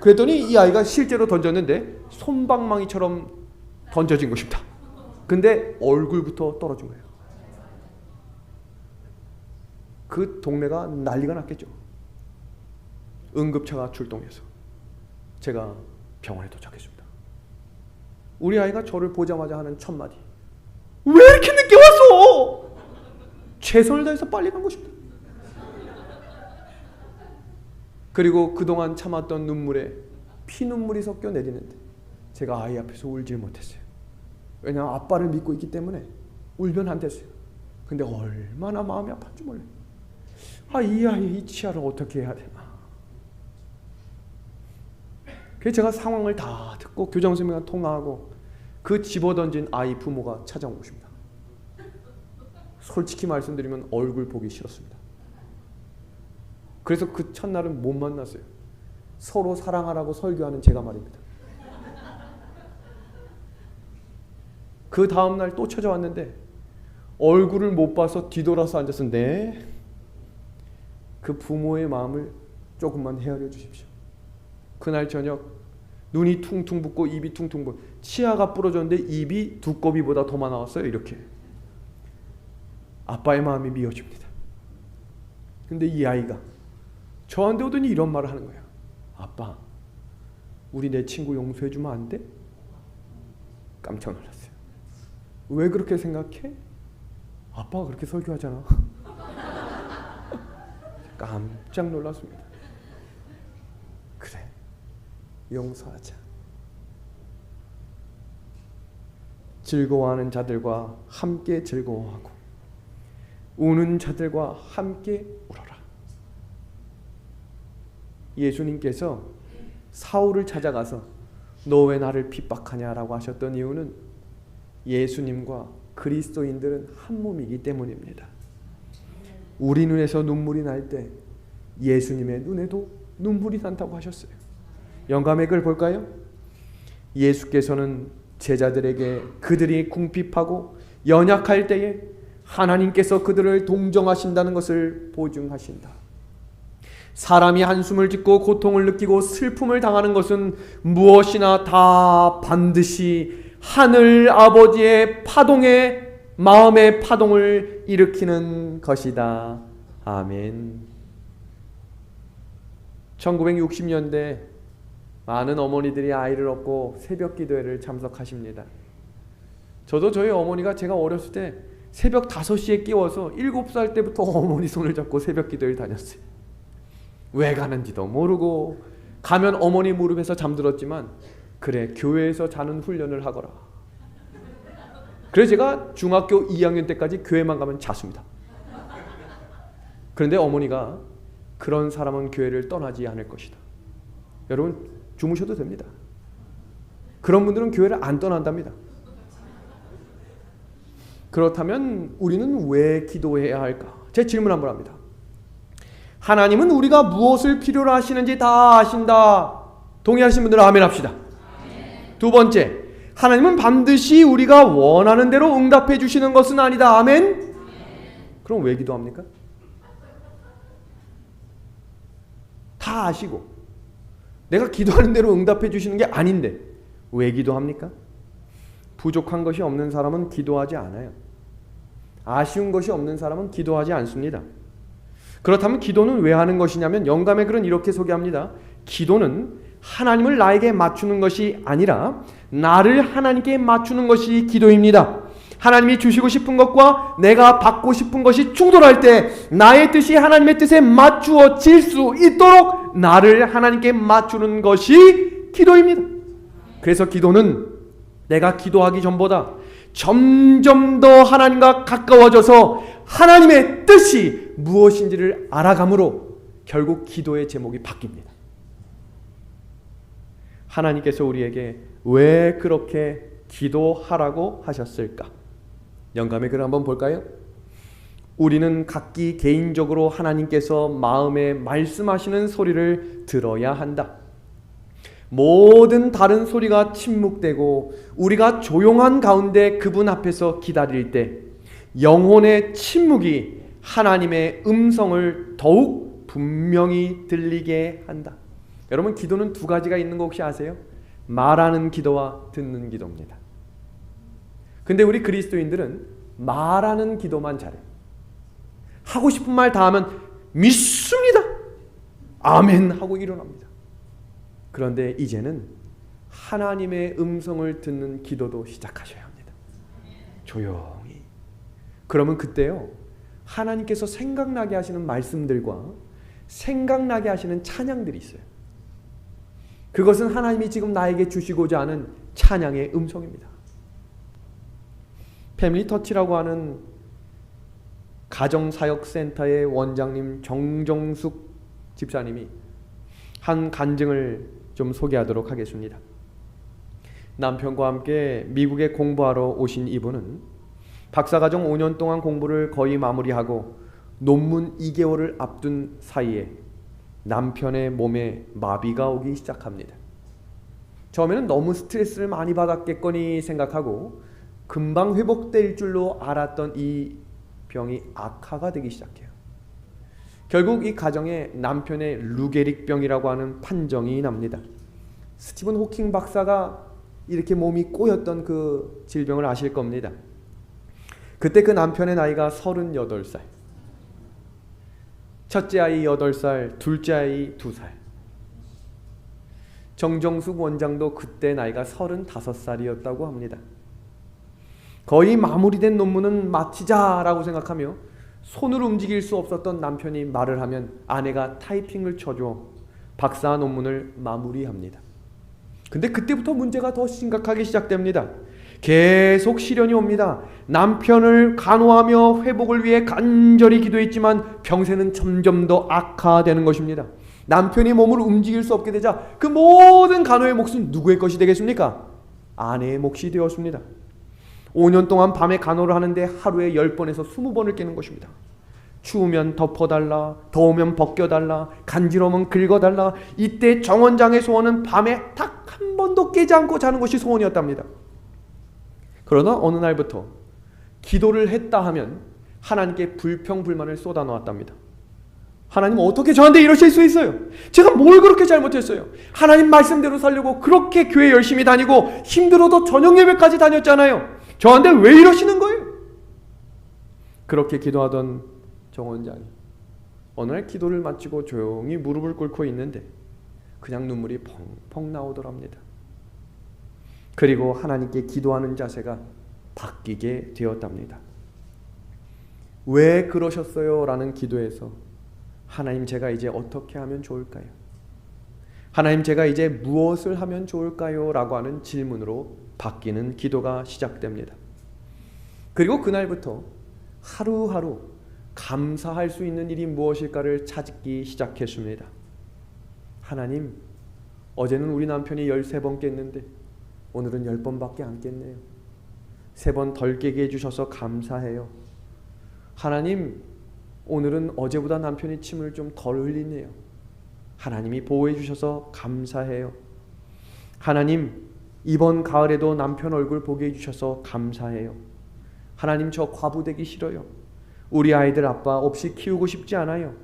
S1: 그랬더니 이 아이가 실제로 던졌는데 솜방망이처럼 던져진 것입니다. 근데 얼굴부터 떨어진 거예요. 그 동네가 난리가 났겠죠. 응급차가 출동해서 제가 병원에 도착했습니다. 우리 아이가 저를 보자마자 하는 첫 마디, 왜 이렇게 늦게 왔어? 최선을 다해서 빨리 간 것입니다. 그리고 그동안 참았던 눈물에 피눈물이 섞여 내리는데 제가 아이 앞에서 울질 못했어요. 왜냐하면 아빠를 믿고 있기 때문에 울면 안 됐어요. 근데 얼마나 마음이 아팠지 몰라요. 이 아이의 이 치아를 어떻게 해야 되나. 그래서 제가 상황을 다 듣고 교장 선생님과 통화하고 그 집어던진 아이 부모가 찾아온 것입니다. 솔직히 말씀드리면 얼굴 보기 싫었습니다. 그래서 그 첫날은 못 만났어요. 서로 사랑하라고 설교하는 제가 말입니다. 그 다음날 또 찾아왔는데 얼굴을 못 봐서 뒤돌아서 앉아서 네? 그 부모의 마음을 조금만 헤아려 주십시오. 그날 저녁 눈이 퉁퉁 붓고 입이 퉁퉁 붓고 치아가 부러졌는데 입이 두꺼비보다 더 많아 왔어요. 이렇게. 아빠의 마음이 미어집니다. 근데 이 아이가 저한테 오더니 이런 말을 하는 거예요. 아빠, 우리 내 친구 용서해주면 안 돼? 깜짝 놀랐어요. 왜 그렇게 생각해? 아빠가 그렇게 설교하잖아. 깜짝 놀랐습니다. 그래, 용서하자. 즐거워하는 자들과 함께 즐거워하고 우는 자들과 함께 울어라. 예수님께서 사울을 찾아가서 너 왜 나를 핍박하냐라고 하셨던 이유는 예수님과 그리스도인들은 한 몸이기 때문입니다. 우리 눈에서 눈물이 날 때 예수님의 눈에도 눈물이 난다고 하셨어요. 영감의 글 볼까요? 예수께서는 제자들에게 그들이 궁핍하고 연약할 때에 하나님께서 그들을 동정하신다는 것을 보증하신다. 사람이 한숨을 짓고 고통을 느끼고 슬픔을 당하는 것은 무엇이나 다 반드시 하늘 아버지의 파동에 마음의 파동을 일으키는 것이다. 아멘. 1960년대 많은 어머니들이 아이를 얻고 새벽 기도회를 참석하십니다. 저도 저희 어머니가 제가 어렸을 때 새벽 5시에 깨워서 7살 때부터 어머니 손을 잡고 새벽 기도회를 다녔어요. 왜 가는지도 모르고 가면 어머니 무릎에서 잠들었지만 그래 교회에서 자는 훈련을 하거라. 그래서 제가 중학교 2학년 때까지 교회만 가면 잤습니다. 그런데 어머니가 그런 사람은 교회를 떠나지 않을 것이다. 여러분 주무셔도 됩니다. 그런 분들은 교회를 안 떠난답니다. 그렇다면 우리는 왜 기도해야 할까? 제 질문 한번 합니다. 하나님은 우리가 무엇을 필요로 하시는지 다 아신다. 동의하시는 분들은 아멘 합시다. 두 번째, 하나님은 반드시 우리가 원하는 대로 응답해 주시는 것은 아니다. 아멘? 그럼 왜 기도합니까? 다 아시고 내가 기도하는 대로 응답해 주시는 게 아닌데 왜 기도합니까? 부족한 것이 없는 사람은 기도하지 않아요. 아쉬운 것이 없는 사람은 기도하지 않습니다. 그렇다면 기도는 왜 하는 것이냐면 영감의 글은 이렇게 소개합니다. 기도는 하나님을 나에게 맞추는 것이 아니라 나를 하나님께 맞추는 것이 기도입니다. 하나님이 주시고 싶은 것과 내가 받고 싶은 것이 충돌할 때 나의 뜻이 하나님의 뜻에 맞추어질 수 있도록 나를 하나님께 맞추는 것이 기도입니다. 그래서 기도는 내가 기도하기 전보다 점점 더 하나님과 가까워져서 하나님의 뜻이 무엇인지를 알아감으로 결국 기도의 제목이 바뀝니다. 하나님께서 우리에게 왜 그렇게 기도하라고 하셨을까? 영감의 글을 한번 볼까요? 우리는 각기 개인적으로 하나님께서 마음에 말씀하시는 소리를 들어야 한다. 모든 다른 소리가 침묵되고 우리가 조용한 가운데 그분 앞에서 기다릴 때 영혼의 침묵이 하나님의 음성을 더욱 분명히 들리게 한다. 여러분, 기도는 두 가지가 있는 거 혹시 아세요? 말하는 기도와 듣는 기도입니다. 근데 우리 그리스도인들은 말하는 기도만 잘해요. 하고 싶은 말 다 하면 믿습니다, 아멘 하고 일어납니다. 그런데 이제는 하나님의 음성을 듣는 기도도 시작하셔야 합니다. 조용히. 그러면 그때요, 하나님께서 생각나게 하시는 말씀들과 생각나게 하시는 찬양들이 있어요. 그것은 하나님이 지금 나에게 주시고자 하는 찬양의 음성입니다. 패밀리 터치라고 하는 가정사역센터의 원장님 정정숙 집사님이 한 간증을 좀 소개하도록 하겠습니다. 남편과 함께 미국에 공부하러 오신 이분은 박사과정 5년 동안 공부를 거의 마무리하고 논문 2개월을 앞둔 사이에 남편의 몸에 마비가 오기 시작합니다. 처음에는 너무 스트레스를 많이 받았겠거니 생각하고 금방 회복될 줄로 알았던 이 병이 악화가 되기 시작해요. 결국 이 가정에 남편의 루게릭병이라고 하는 판정이 납니다. 스티븐 호킹 박사가 이렇게 몸이 꼬였던 그 질병을 아실 겁니다. 그때 그 남편의 나이가 38살. 첫째 아이 8살, 둘째 아이 2살. 정정숙 원장도 그때 나이가 35살이었다고 합니다. 거의 마무리된 논문은 마치자라고 생각하며 손을 움직일 수 없었던 남편이 말을 하면 아내가 타이핑을 쳐줘 박사 논문을 마무리합니다. 근데 그때부터 문제가 더 심각하게 시작됩니다. 계속 시련이 옵니다. 남편을 간호하며 회복을 위해 간절히 기도했지만 병세는 점점 더 악화되는 것입니다. 남편이 몸을 움직일 수 없게 되자 그 모든 간호의 몫은 누구의 것이 되겠습니까? 아내의 몫이 되었습니다. 5년 동안 밤에 간호를 하는데 하루에 10번에서 20번을 깨는 것입니다. 추우면 덮어달라, 더우면 벗겨달라, 간지러우면 긁어달라. 이때 정원장의 소원은 밤에 딱 한 번도 깨지 않고 자는 것이 소원이었답니다. 그러나 어느 날부터 기도를 했다 하면 하나님께 불평불만을 쏟아놓았답니다. 하나님, 어떻게 저한테 이러실 수 있어요? 제가 뭘 그렇게 잘못했어요? 하나님 말씀대로 살려고 그렇게 교회 열심히 다니고 힘들어도 저녁 예배까지 다녔잖아요. 저한테 왜 이러시는 거예요? 그렇게 기도하던 정원장이 어느 날 기도를 마치고 조용히 무릎을 꿇고 있는데 그냥 눈물이 펑펑 나오더랍니다. 그리고 하나님께 기도하는 자세가 바뀌게 되었답니다. 왜 그러셨어요? 라는 기도에서 하나님, 제가 이제 어떻게 하면 좋을까요? 하나님, 제가 이제 무엇을 하면 좋을까요? 라고 하는 질문으로 바뀌는 기도가 시작됩니다. 그리고 그날부터 하루하루 감사할 수 있는 일이 무엇일까를 찾기 시작했습니다. 하나님, 어제는 우리 남편이 13번 깼는데 오늘은 10번밖에 안 깼네요. 3번 덜 깨게 해주셔서 감사해요. 하나님, 오늘은 어제보다 남편이 침을 좀 덜 흘리네요. 하나님이 보호해 주셔서 감사해요. 하나님, 이번 가을에도 남편 얼굴 보게 해주셔서 감사해요. 하나님, 저 과부 되기 싫어요. 우리 아이들 아빠 없이 키우고 싶지 않아요.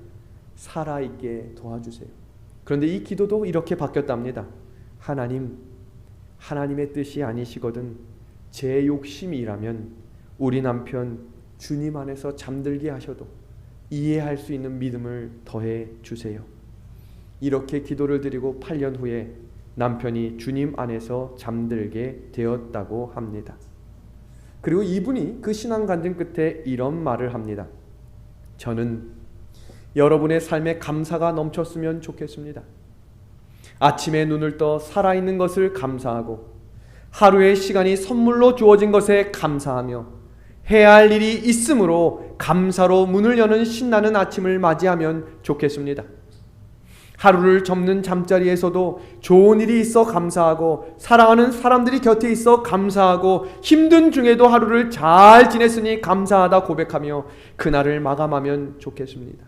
S1: 살아있게 도와주세요. 그런데 이 기도도 이렇게 바뀌었답니다. 하나님, 하나님의 뜻이 아니시거든 제 욕심이라면 우리 남편 주님 안에서 잠들게 하셔도 이해할 수 있는 믿음을 더해 주세요. 이렇게 기도를 드리고 8년 후에 남편이 주님 안에서 잠들게 되었다고 합니다. 그리고 이분이 그 신앙 간증 끝에 이런 말을 합니다. 저는 여러분의 삶에 감사가 넘쳤으면 좋겠습니다. 아침에 눈을 떠 살아있는 것을 감사하고 하루의 시간이 선물로 주어진 것에 감사하며 해야 할 일이 있으므로 감사로 문을 여는 신나는 아침을 맞이하면 좋겠습니다. 하루를 접는 잠자리에서도 좋은 일이 있어 감사하고 사랑하는 사람들이 곁에 있어 감사하고 힘든 중에도 하루를 잘 지냈으니 감사하다 고백하며 그날을 마감하면 좋겠습니다.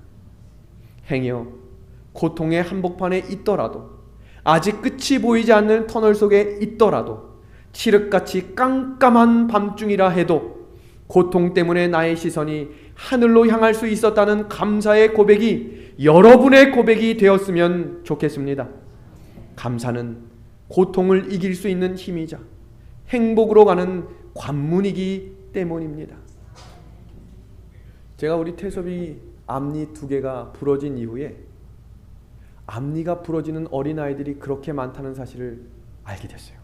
S1: 행여 고통의 한복판에 있더라도 아직 끝이 보이지 않는 터널 속에 있더라도 칠흑같이 깜깜한 밤중이라 해도 고통 때문에 나의 시선이 하늘로 향할 수 있었다는 감사의 고백이 여러분의 고백이 되었으면 좋겠습니다. 감사는 고통을 이길 수 있는 힘이자 행복으로 가는 관문이기 때문입니다. 제가 우리 태섭이 앞니 2개가 부러진 이후에 앞니가 부러지는 어린아이들이 그렇게 많다는 사실을 알게 됐어요.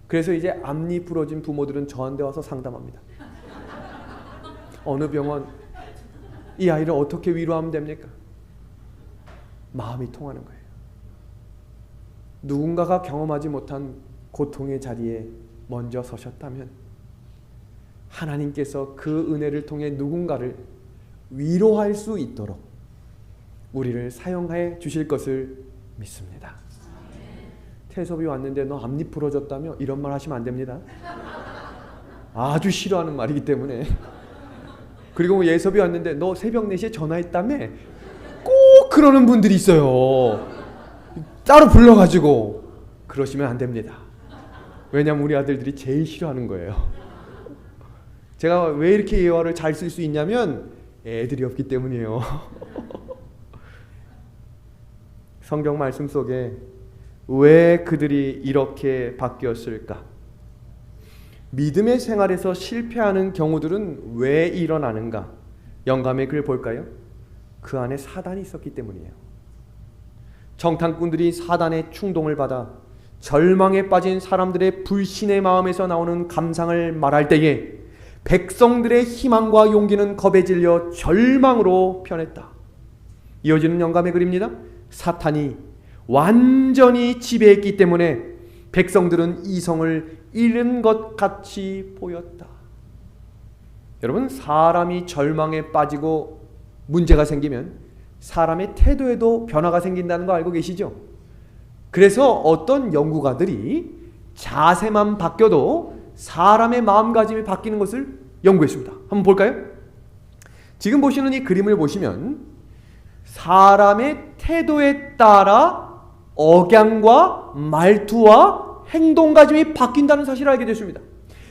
S1: 그래서 이제 앞니 부러진 부모들은 저한테 와서 상담합니다. 어느 병원 이 아이를 어떻게 위로하면 됩니까? 마음이 통하는 거예요. 누군가가 경험하지 못한 고통의 자리에 먼저 서셨다면 하나님께서 그 은혜를 통해 누군가를 위로할 수 있도록 우리를 사용해 주실 것을 믿습니다. 태섭이 왔는데 너 앞니 부러졌다며? 이런 말 하시면 안 됩니다. 아주 싫어하는 말이기 때문에. 그리고 예섭이 왔는데 너 새벽 4시에 전화했다며? 꼭 그러는 분들이 있어요. 따로 불러가지고. 그러시면 안 됩니다. 왜냐하면 우리 아들들이 제일 싫어하는 거예요. 제가 왜 이렇게 예화를 잘 쓸 수 있냐면 애들이 없기 때문이에요. 성경 말씀 속에 왜 그들이 이렇게 바뀌었을까? 믿음의 생활에서 실패하는 경우들은 왜 일어나는가? 영감의 글 볼까요? 그 안에 사단이 있었기 때문이에요. 정탐꾼들이 사단의 충동을 받아 절망에 빠진 사람들의 불신의 마음에서 나오는 감상을 말할 때에 백성들의 희망과 용기는 겁에 질려 절망으로 변했다. 이어지는 영감의 글입니다. 사탄이 완전히 지배했기 때문에 백성들은 이성을 잃은 것 같이 보였다. 여러분, 사람이 절망에 빠지고 문제가 생기면 사람의 태도에도 변화가 생긴다는 거 알고 계시죠? 그래서 어떤 연구가들이 자세만 바뀌어도 사람의 마음가짐이 바뀌는 것을 연구했습니다. 한번 볼까요? 지금 보시는 이 그림을 보시면 사람의 태도에 따라 억양과 말투와 행동가짐이 바뀐다는 사실을 알게 됐습니다.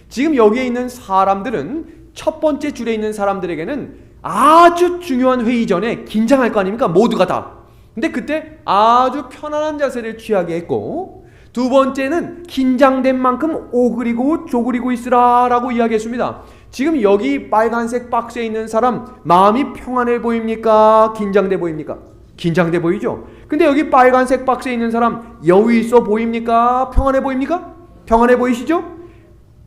S1: 지금 여기에 있는 사람들은 첫 번째 줄에 있는 사람들에게는 아주 중요한 회의 전에 긴장할 거 아닙니까? 모두가 다. 근데 그때 아주 편안한 자세를 취하게 했고, 두 번째는 긴장된 만큼 오그리고 조그리고 있으라 라고 이야기했습니다. 지금 여기 빨간색 박스에 있는 사람 마음이 평안해 보입니까? 긴장돼 보입니까? 긴장돼 보이죠? 근데 여기 빨간색 박스에 있는 사람 여유 있어 보입니까? 평안해 보입니까? 평안해 보이시죠?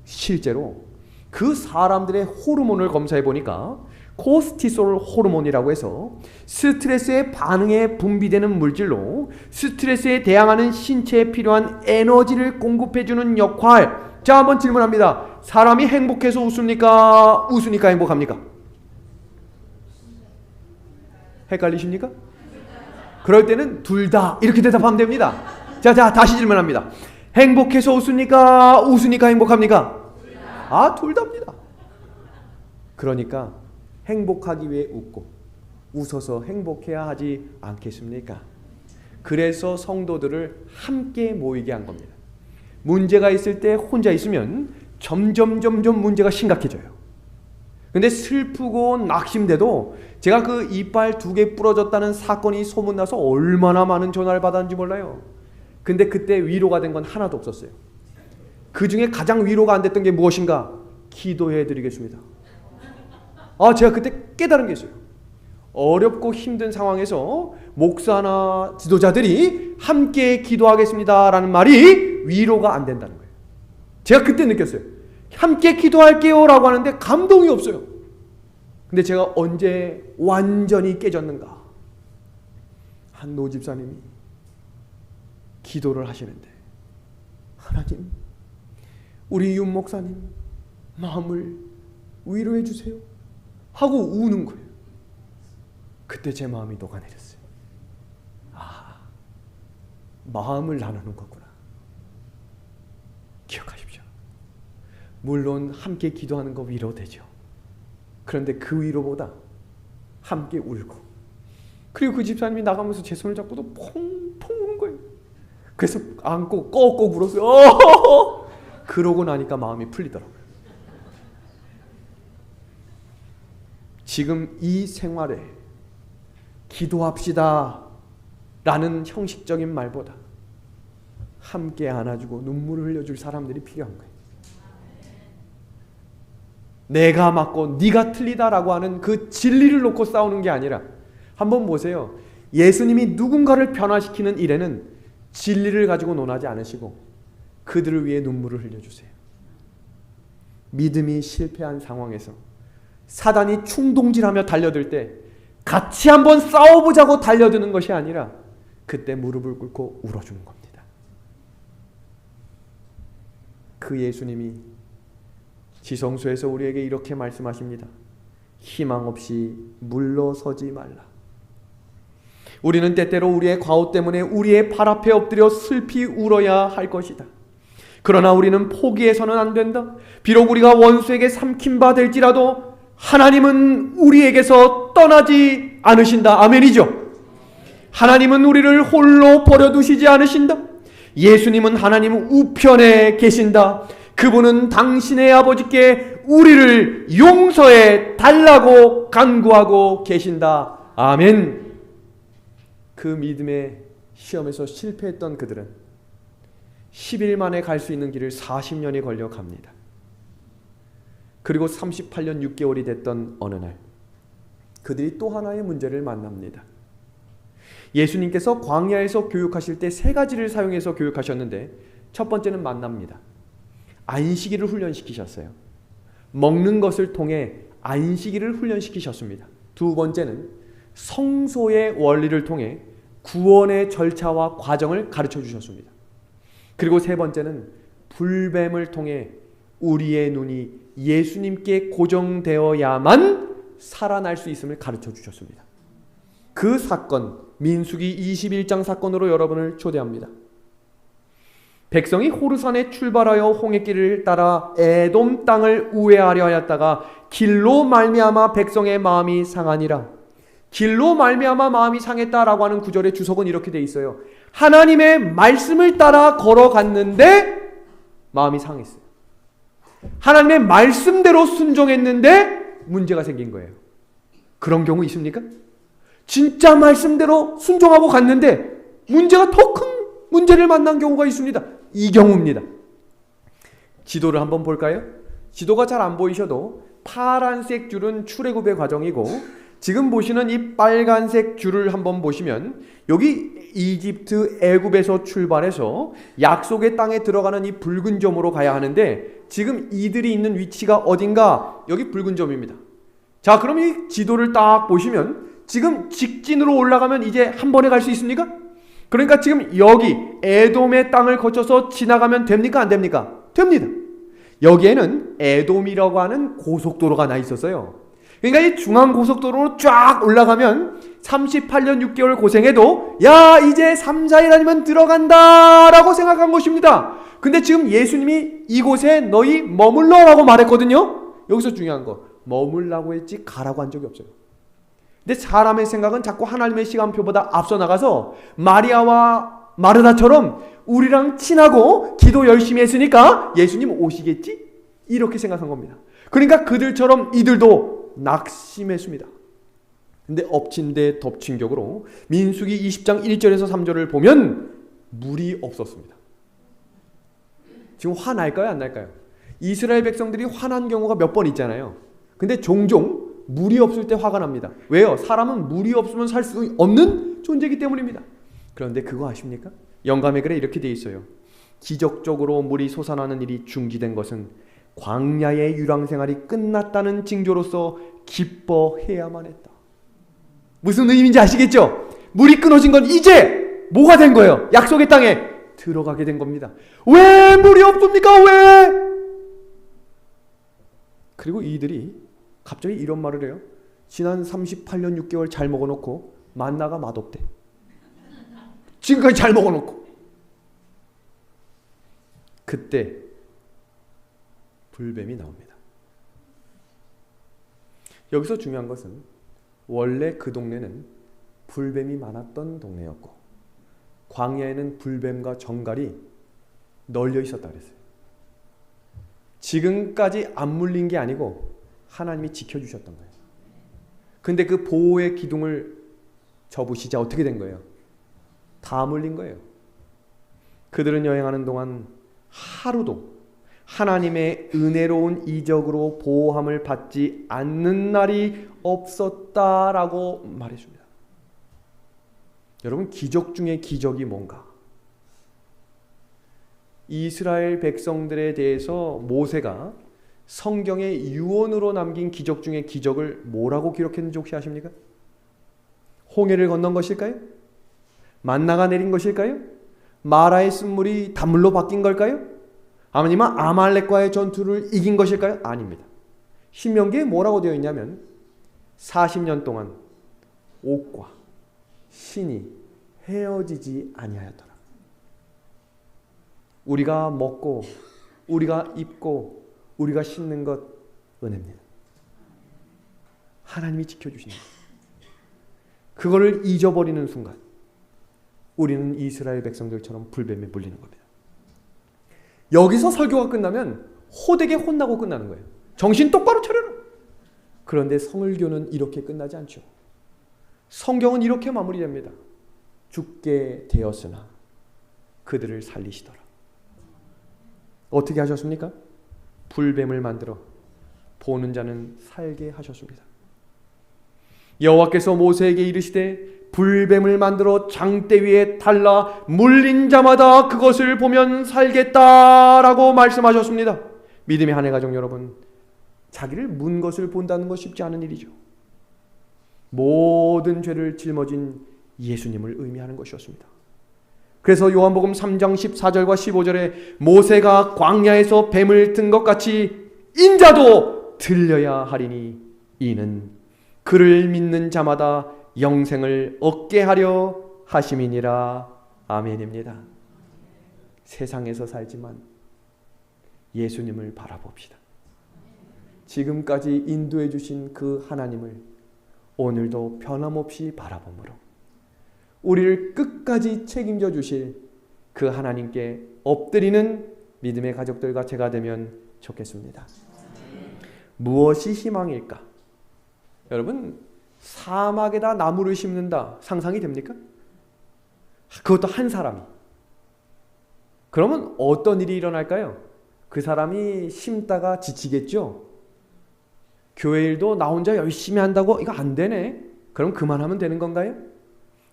S1: 실제로 그 사람들의 호르몬을 검사해 보니까 코르티솔 호르몬이라고 해서 스트레스의 반응에 분비되는 물질로 스트레스에 대항하는 신체에 필요한 에너지를 공급해주는 역할. 자, 한번 질문합니다. 사람이 행복해서 웃습니까? 웃으니까 행복합니까? 헷갈리십니까? 그럴 때는 둘 다 이렇게 대답하면 됩니다. 자, 다시 질문합니다. 행복해서 웃으니까 웃으니까 행복합니까? 둘 다입니다. 그러니까 행복하기 위해 웃고 웃어서 행복해야 하지 않겠습니까? 그래서 성도들을 함께 모이게 한 겁니다. 문제가 있을 때 혼자 있으면 점점 문제가 심각해져요. 근데 슬프고 낙심돼도 제가 그 이빨 2개 부러졌다는 사건이 소문나서 얼마나 많은 전화를 받았는지 몰라요. 근데 그때 위로가 된 건 하나도 없었어요. 그 중에 가장 위로가 안 됐던 게 무엇인가? 기도해 드리겠습니다. 제가 그때 깨달은 게 있어요. 어렵고 힘든 상황에서 목사나 지도자들이 함께 기도하겠습니다 라는 말이 위로가 안 된다는 거예요. 제가 그때 느꼈어요. 함께 기도할게요 라고 하는데 감동이 없어요. 근데 제가 언제 완전히 깨졌는가? 한 노집사님이 기도를 하시는데 하나님, 우리 윤 목사님 마음을 위로해 주세요 하고 우는 거예요. 그때 제 마음이 녹아내렸어요. 아, 마음을 나누는 거구나. 기억하십시오. 물론 함께 기도하는 거 위로되죠. 그런데 그 위로보다 함께 울고, 그리고 그 집사님이 나가면서 제 손을 잡고도 퐁퐁 우는 거예요. 그래서 안고 꺽꺽 울었어요. 그러고 나니까 마음이 풀리더라고요. 지금 이 생활에 기도합시다 라는 형식적인 말보다 함께 안아주고 눈물을 흘려줄 사람들이 필요한 거예요. 내가 맞고 네가 틀리다라고 하는 그 진리를 놓고 싸우는 게 아니라, 한번 보세요. 예수님이 누군가를 변화시키는 일에는 진리를 가지고 논하지 않으시고 그들을 위해 눈물을 흘려주세요. 믿음이 실패한 상황에서 사단이 충동질하며 달려들 때 같이 한번 싸워보자고 달려드는 것이 아니라 그때 무릎을 꿇고 울어주는 겁니다. 그 예수님이 지성소에서 우리에게 이렇게 말씀하십니다. 희망 없이 물러서지 말라. 우리는 때때로 우리의 과오 때문에 우리의 발 앞에 엎드려 슬피 울어야 할 것이다. 그러나 우리는 포기해서는 안 된다. 비록 우리가 원수에게 삼킨 바 될지라도 하나님은 우리에게서 떠나지 않으신다. 아멘이죠. 하나님은 우리를 홀로 버려두시지 않으신다. 예수님은 하나님 우편에 계신다. 그분은 당신의 아버지께 우리를 용서해 달라고 간구하고 계신다. 아멘. 그 믿음의 시험에서 실패했던 그들은 10일 만에 갈 수 있는 길을 40년이 걸려 갑니다. 그리고 38년 6개월이 됐던 어느 날 그들이 또 하나의 문제를 만납니다. 예수님께서 광야에서 교육하실 때 세 가지를 사용해서 교육하셨는데, 첫 번째는 만납니다. 안식일을 훈련시키셨어요. 먹는 것을 통해 안식일을 훈련시키셨습니다. 두 번째는 성소의 원리를 통해 구원의 절차와 과정을 가르쳐 주셨습니다. 그리고 세 번째는 불뱀을 통해 우리의 눈이 예수님께 고정되어야만 살아날 수 있음을 가르쳐 주셨습니다. 그 사건, 민수기 21장 사건으로 여러분을 초대합니다. 백성이 호르산에 출발하여 홍해길을 따라 에돔 땅을 우회하려 하였다가 길로 말미암아 백성의 마음이 상하니라. 길로 말미암아 마음이 상했다라고 하는 구절의 주석은 이렇게 돼 있어요. 하나님의 말씀을 따라 걸어갔는데 마음이 상했어요. 하나님의 말씀대로 순종했는데 문제가 생긴 거예요. 그런 경우 있습니까? 진짜 말씀대로 순종하고 갔는데 문제가 더 큰 문제를 만난 경우가 있습니다. 이 경우입니다. 지도를 한번 볼까요? 지도가 잘 안 보이셔도 파란색 줄은 출애굽의 과정이고, 지금 보시는 이 빨간색 줄을 한번 보시면 여기 이집트 애굽에서 출발해서 약속의 땅에 들어가는 이 붉은 점으로 가야 하는데, 지금 이들이 있는 위치가 어딘가? 여기 붉은 점입니다. 자, 그럼 이 지도를 딱 보시면 지금 직진으로 올라가면 이제 한 번에 갈 수 있습니까? 그러니까 지금 여기 에돔의 땅을 거쳐서 지나가면 됩니까? 안 됩니까? 됩니다. 여기에는 에돔이라고 하는 고속도로가 나 있었어요. 그러니까 이 중앙고속도로로 쫙 올라가면 38년 6개월 고생해도 야, 이제 3, 4일 아니면 들어간다 라고 생각한 것입니다. 근데 지금 예수님이 이곳에 너희 머물러 라고 말했거든요. 여기서 중요한 거, 머물라고 했지 가라고 한 적이 없어요. 근데 사람의 생각은 자꾸 하나님의 시간표보다 앞서 나가서 마리아와 마르다처럼 우리랑 친하고 기도 열심히 했으니까 예수님 오시겠지? 이렇게 생각한 겁니다. 그러니까 그들처럼 이들도 낙심했습니다. 근데 엎친 데 덮친 격으로 민수기 20장 1절에서 3절을 보면 물이 없었습니다. 지금 화날까요? 안 날까요? 이스라엘 백성들이 화난 경우가 몇 번 있잖아요. 근데 종종 물이 없을 때 화가 납니다. 왜요? 사람은 물이 없으면 살 수 없는 존재이기 때문입니다. 그런데 그거 아십니까? 영감의 글에 이렇게 돼 있어요. 기적적으로 물이 솟아나는 일이 중지된 것은 광야의 유랑생활이 끝났다는 징조로서 기뻐해야만 했다. 무슨 의미인지 아시겠죠? 물이 끊어진 건 이제 뭐가 된 거예요? 약속의 땅에 들어가게 된 겁니다. 왜 물이 없습니까? 왜? 그리고 이들이 갑자기 이런 말을 해요. 지난 38년 6개월 잘 먹어놓고 만나가 맛없대. 지금까지 잘 먹어놓고. 그때 불뱀이 나옵니다. 여기서 중요한 것은 원래 그 동네는 불뱀이 많았던 동네였고 광야에는 불뱀과 정갈이 널려 있었다 그랬어요. 지금까지 안 물린 게 아니고 하나님이 지켜주셨던 거예요. 근데 그 보호의 기둥을 접으시자 어떻게 된 거예요? 다 물린 거예요. 그들은 여행하는 동안 하루도 하나님의 은혜로운 이적으로 보호함을 받지 않는 날이 없었다라고 말해줍니다. 여러분, 기적 중에 기적이 뭔가? 이스라엘 백성들에 대해서 모세가 성경에 유언으로 남긴 기적 중에 기적을 뭐라고 기록했는지 혹시 아십니까? 홍해를 건넌 것일까요? 만나가 내린 것일까요? 마라의 쓴물이 단물로 바뀐 걸까요? 아니면 아말렉과의 전투를 이긴 것일까요? 아닙니다. 신명기에 뭐라고 되어 있냐면 40년 동안 옥과 신이 헤어지지 아니하였더라. 우리가 먹고 우리가 입고 우리가 씻는 것 은혜입니다. 하나님이 지켜주시는 것. 그거를 잊어버리는 순간 우리는 이스라엘 백성들처럼 불뱀에 물리는 겁니다. 여기서 설교가 끝나면 호되게 혼나고 끝나는 거예요. 정신 똑바로 차려라. 그런데 성을교는 이렇게 끝나지 않죠. 성경은 이렇게 마무리됩니다. 죽게 되었으나 그들을 살리시더라. 어떻게 하셨습니까? 불뱀을 만들어 보는 자는 살게 하셨습니다. 여호와께서 모세에게 이르시되 불뱀을 만들어 장대 위에 달라 물린 자마다 그것을 보면 살겠다라고 말씀하셨습니다. 믿음의 한 해 가족 여러분, 자기를 문 것을 본다는 것 쉽지 않은 일이죠. 모든 죄를 짊어진 예수님을 의미하는 것이었습니다. 그래서 요한복음 3장 14절과 15절에 모세가 광야에서 뱀을 든 것 같이 인자도 들려야 하리니 이는 그를 믿는 자마다 영생을 얻게 하려 하심이니라. 아멘입니다. 세상에서 살지만 예수님을 바라봅시다. 지금까지 인도해 주신 그 하나님을 오늘도 변함없이 바라봄으로 우리를 끝까지 책임져 주실 그 하나님께 엎드리는 믿음의 가족들과 제가 되면 좋겠습니다. 무엇이 희망일까? 여러분, 사막에다 나무를 심는다 상상이 됩니까? 그것도 한 사람이. 그러면 어떤 일이 일어날까요? 그 사람이 심다가 지치겠죠? 교회 일도 나 혼자 열심히 한다고 이거 안 되네. 그럼 그만하면 되는 건가요?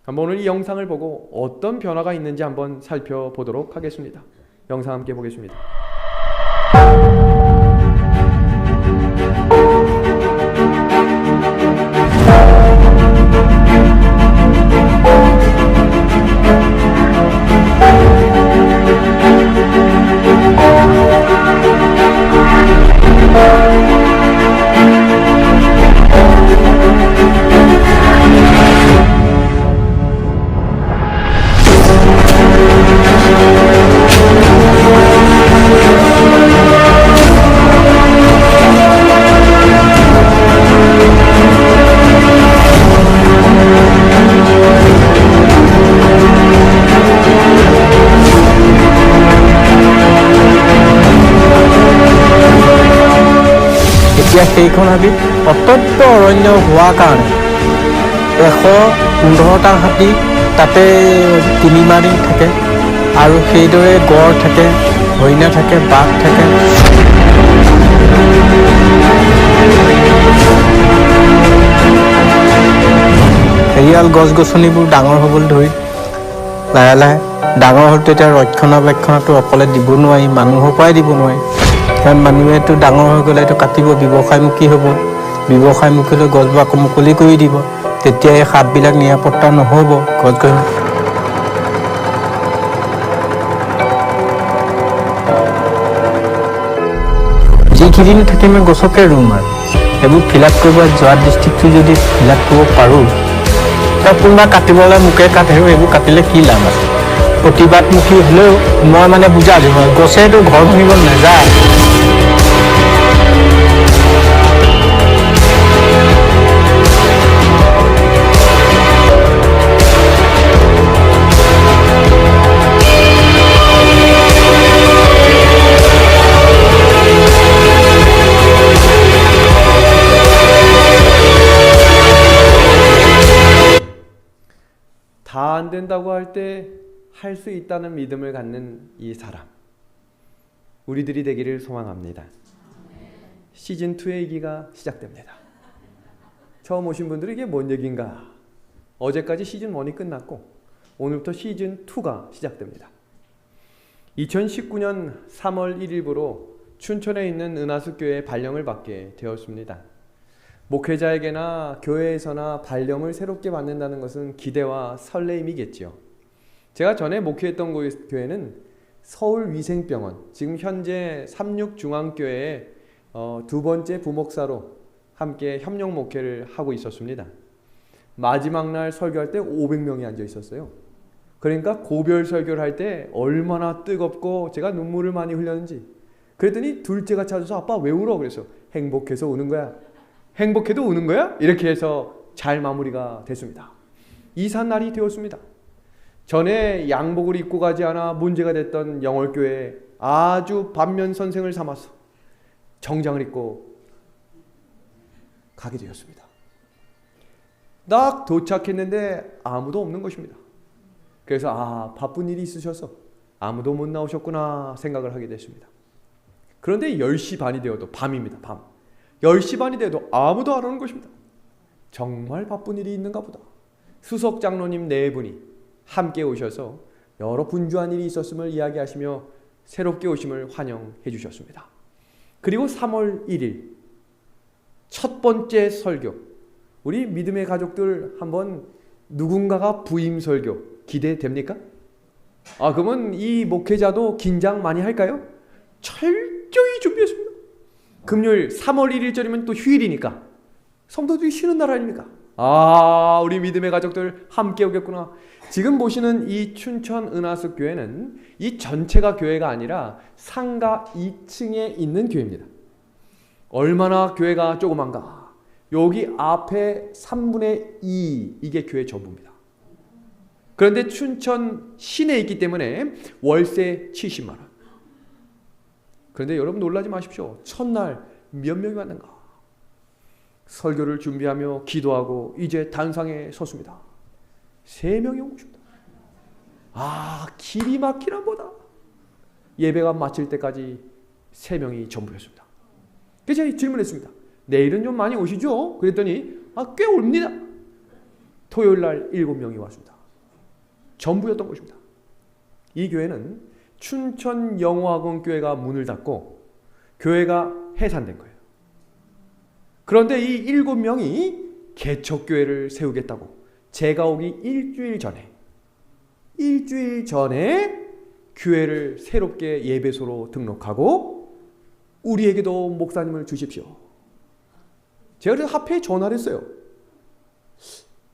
S1: 한번 오늘 이 영상을 보고 어떤 변화가 있는지 한번 살펴보도록 하겠습니다. 영상 함께 보겠습니다.
S2: সেইখন হাবি অত্যন্ত অৰণ্য হোৱাৰ কাৰণে 115টা হাতী তাতে তিনিমাৰি থাকে আৰু সেইদৰে গড় থাকে, হৰিণা থাকে, বাঘ থাকে। হেৰিয়াল গছ গছনিবোৰ ডাঙৰ হ'বলৈ ধৰি লাহে লাহে ডাঙৰ হ'ল। তেতিয়া ৰক্ষণাবেক্ষণটো অকলে দিব নোৱাৰি, মানুহৰ পৰাই দিব নোৱাৰি। কাৰণ মানুহেতো ডাঙৰ হৈ গ'লে এইটো কাটিব, ব্যৱসায়মুখী হ'ব। ব্যৱসায়মুখী লৈ গছবোৰ আকৌ মুকলি কৰি দিব। তেতিয়া এই সাপবিলাক নিৰাপত্তা নহ'ব। গছ গছনি এইকেইদিন থাকি মই গছকে ৰুম আৰু এইবোৰ ফিল আপ কৰিব যোৱা ডিষ্ট্ৰিক্টটো যদি ফিল আপ কৰিব পাৰোঁ, তাৰ কোনোবা কাটিবলৈ মোকে কাটে, এইবোৰ কাটিলে কি লাভ আছে। প্ৰতিবাদমুখী হ'লেও মই মানে বুজা দিব, গছেতো ঘৰ ভাঙিব নাযায়।
S1: 다 안 된다고 할 때 할 수 있다는 믿음을 갖는 이 사람, 우리들이 되기를 소망합니다. 시즌 2의 얘기가 시작됩니다. 처음 오신 분들은 이게 뭔 얘기인가? 어제까지 시즌 1이 끝났고 오늘부터 시즌 2가 시작됩니다. 2019년 3월 1일부로 춘천에 있는 은하수교회에 발령을 받게 되었습니다. 목회자에게나 교회에서나 발령을 새롭게 받는다는 것은 기대와 설레임이겠지요. 제가 전에 목회했던 교회는 서울위생병원, 지금 현재 삼육중앙교회의 두 번째 부목사로 함께 협력 목회를 하고 있었습니다. 마지막 날 설교할 때 500명이 앉아 있었어요. 그러니까 고별 설교를 할 때 얼마나 뜨겁고 제가 눈물을 많이 흘렸는지. 그랬더니 둘째가 찾아서 아빠 왜 울어? 그래서 행복해서 우는 거야. 행복해도 우는 거야? 이렇게 해서 잘 마무리가 됐습니다. 이삿날이 되었습니다. 전에 양복을 입고 가지 않아 문제가 됐던 영월교회에 아주 반면 선생을 삼아서 정장을 입고 가게 되었습니다. 딱 도착했는데 아무도 없는 것입니다. 그래서 바쁜 일이 있으셔서 아무도 못 나오셨구나 생각을 하게 됐습니다. 그런데 10시 반이 되어도 밤입니다. 밤. 10시 반이 돼도 아무도 안 오는 것입니다. 정말 바쁜 일이 있는가 보다. 수석 장로님 4분이 함께 오셔서 여러 분주한 일이 있었음을 이야기하시며 새롭게 오심을 환영해 주셨습니다. 그리고 3월 1일 첫 번째 설교, 우리 믿음의 가족들 한번 누군가가 부임 설교 기대됩니까? 그러면 이 목회자도 긴장 많이 할까요? 철저히 준비했습니다. 금요일 3월 1일절이면 또 휴일이니까 성도들이 쉬는 날 아닙니까? 우리 믿음의 가족들 함께 오겠구나. 지금 보시는 이 춘천 은하수 교회는 이 전체가 교회가 아니라 상가 2층에 있는 교회입니다. 얼마나 교회가 조그만가. 여기 앞에 3분의 2 이게 교회 전부입니다. 그런데 춘천 시내에 있기 때문에 월세 70만 원. 그런데 여러분 놀라지 마십시오. 첫날 몇 명이 왔는가? 설교를 준비하며 기도하고 이제 단상에 섰습니다. 3명이 온 것입니다. 길이 막히나 보다. 예배가 마칠 때까지 3명이 전부였습니다. 그래서 제가 질문했습니다. 내일은 좀 많이 오시죠? 그랬더니 꽤 옵니다. 토요일 날 7명이 왔습니다. 전부였던 것입니다. 이 교회는 춘천 영어학원 교회가 문을 닫고 교회가 해산된 거예요. 그런데 이 7명이 개척교회를 세우겠다고 제가 오기 일주일 전에 교회를 새롭게 예배소로 등록하고 우리에게도 목사님을 주십시오. 제가 그래서 합회에 전화를 했어요.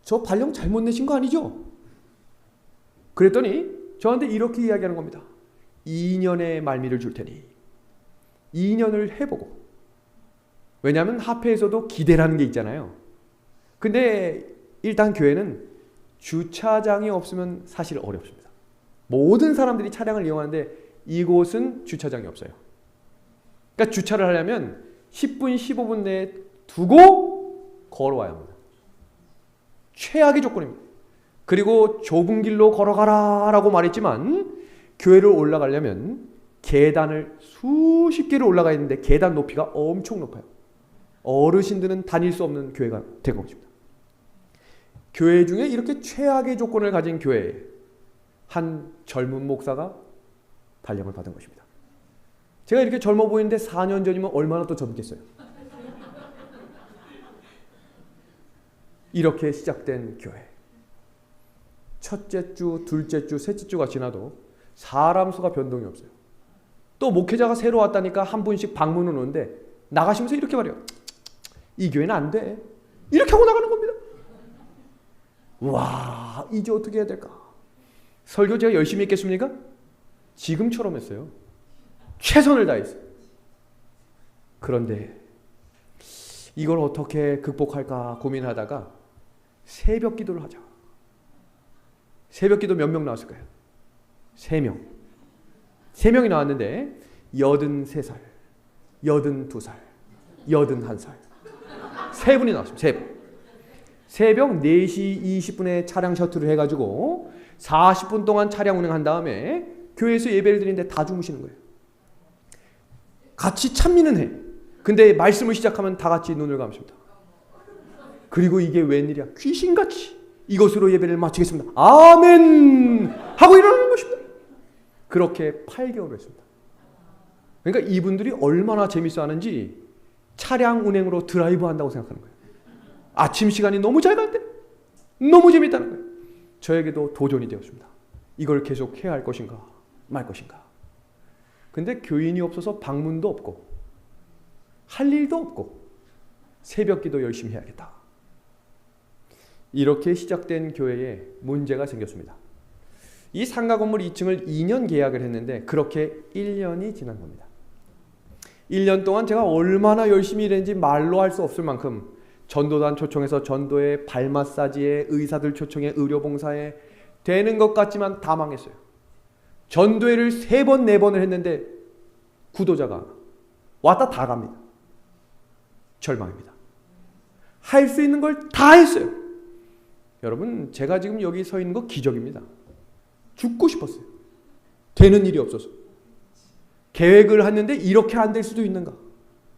S1: 저 발령 잘못 내신 거 아니죠? 그랬더니 저한테 이렇게 이야기하는 겁니다. 2년의 말미를 줄 테니 2년을 해보고. 왜냐하면 합회에서도 기대라는 게 있잖아요. 근데 일단 교회는 주차장이 없으면 사실 어렵습니다. 모든 사람들이 차량을 이용하는데 이곳은 주차장이 없어요. 그러니까 주차를 하려면 10분, 15분 내에 두고 걸어와야 합니다. 최악의 조건입니다. 그리고 좁은 길로 걸어가라 라고 말했지만 교회를 올라가려면 계단을 수십 개를 올라가야 했는데 계단 높이가 엄청 높아요. 어르신들은 다닐 수 없는 교회가 된 것입니다. 교회 중에 이렇게 최악의 조건을 가진 교회에 한 젊은 목사가 발령을 받은 것입니다. 제가 이렇게 젊어 보이는데 4년 전이면 얼마나 또 젊겠어요. 이렇게 시작된 교회. 첫째 주, 둘째 주, 셋째 주가 지나도 사람 수가 변동이 없어요. 또 목회자가 새로 왔다니까 한 분씩 방문은 오는데 나가시면서 이렇게 말해요. 이 교회는 안 돼. 이렇게 하고 나가는 겁니다. 와, 이제 어떻게 해야 될까? 설교 제가 열심히 했겠습니까? 지금처럼 했어요. 최선을 다했어요. 그런데 이걸 어떻게 극복할까 고민하다가 새벽 기도를 하자. 새벽 기도 몇 명 나왔을까요? 3명. 3명이 나왔는데 83살, 82살, 81살. 3분이 나왔습니다. 3분. 새벽 4시 20분에 차량 셔틀을 해가지고 40분 동안 차량 운행한 다음에 교회에서 예배를 드리는데 다 주무시는 거예요. 같이 찬미는 해. 근데 말씀을 시작하면 다 같이 눈을 감습니다. 그리고 이게 웬일이야? 귀신같이 이것으로 예배를 마치겠습니다. 아멘! 하고 일어나는 것입니다. 그렇게 8개월을 했습니다. 그러니까 이분들이 얼마나 재밌어 하는지 차량 운행으로 드라이브 한다고 생각하는 거예요. 아침 시간이 너무 잘 간대. 너무 재밌다는 거예요. 저에게도 도전이 되었습니다. 이걸 계속 해야 할 것인가 말 것인가. 근데 교인이 없어서 방문도 없고 할 일도 없고 새벽 기도 열심히 해야겠다. 이렇게 시작된 교회에 문제가 생겼습니다. 이 상가 건물 2층을 2년 계약을 했는데 그렇게 1년이 지난 겁니다. 1년 동안 제가 얼마나 열심히 일했는지 말로 할 수 없을 만큼 전도단 초청해서 전도에, 발 마사지에, 의사들 초청해, 의료봉사에 되는 것 같지만 다 망했어요. 전도회를 3번, 4번을 했는데 구도자가 왔다 다 갑니다. 절망입니다. 할 수 있는 걸 다 했어요. 여러분, 제가 지금 여기 서 있는 거 기적입니다. 죽고 싶었어요. 되는 일이 없어서. 계획을 했는데 이렇게 안 될 수도 있는가.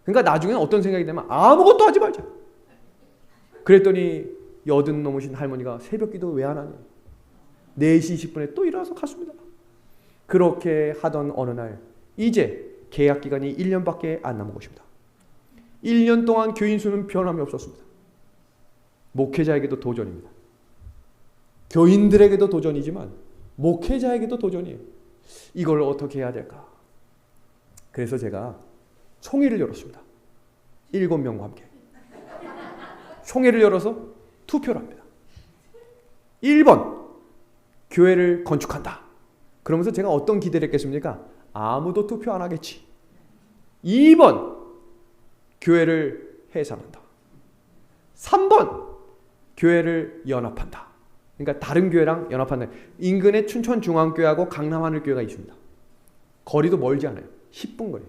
S1: 그러니까 나중에는 어떤 생각이 되면 아무것도 하지 말자. 그랬더니 80 넘으신 할머니가 새벽 기도 왜 안 하니? 4시 20분에 또 일어나서 갔습니다. 그렇게 하던 어느 날 이제 계약 기간이 1년밖에 안 남은 것입니다. 1년 동안 교인 수는 변함이 없었습니다. 목회자에게도 도전입니다. 교인들에게도 도전이지만 목회자에게도 도전이에요. 이걸 어떻게 해야 될까? 그래서 제가 총회를 열었습니다. 7명과 함께. 총회를 열어서 투표를 합니다. 1번, 교회를 건축한다. 그러면서 제가 어떤 기대를 했겠습니까? 아무도 투표 안 하겠지. 2번, 교회를 해산한다. 3번, 교회를 연합한다. 그러니까 다른 교회랑 연합한다. 인근에 춘천중앙교회하고 강남하늘교회가 있습니다. 거리도 멀지 않아요. 10분 거리.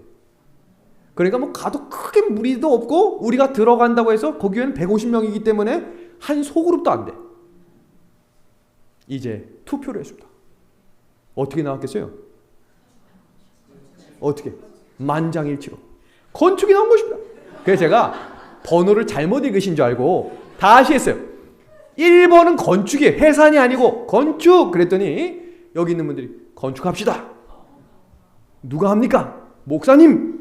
S1: 그러니까 뭐 가도 크게 무리도 없고 우리가 들어간다고 해서 거기에는 150명이기 때문에 한 소그룹도 안 돼. 이제 투표를 했습니다. 어떻게 나왔겠어요? 어떻게? 만장일치로. 건축이 나온 것입니다. 그래서 제가 번호를 잘못 읽으신 줄 알고 다시 했어요. 1번은 건축이에요. 해산이 아니고 건축. 그랬더니 여기 있는 분들이 건축합시다. 누가 합니까? 목사님.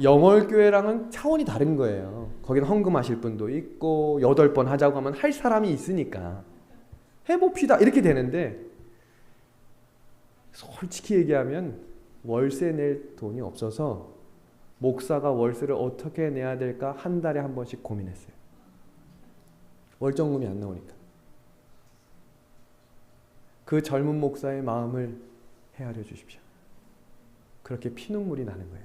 S1: 영월교회랑은 차원이 다른 거예요. 거기는 헌금하실 분도 있고 8번 하자고 하면 할 사람이 있으니까 해봅시다 이렇게 되는데 솔직히 얘기하면 월세 낼 돈이 없어서 목사가 월세를 어떻게 내야 될까 한 달에 한 번씩 고민했어요. 월정금이 안 나오니까. 그 젊은 목사의 마음을 헤아려 주십시오. 그렇게 피눈물이 나는 거예요.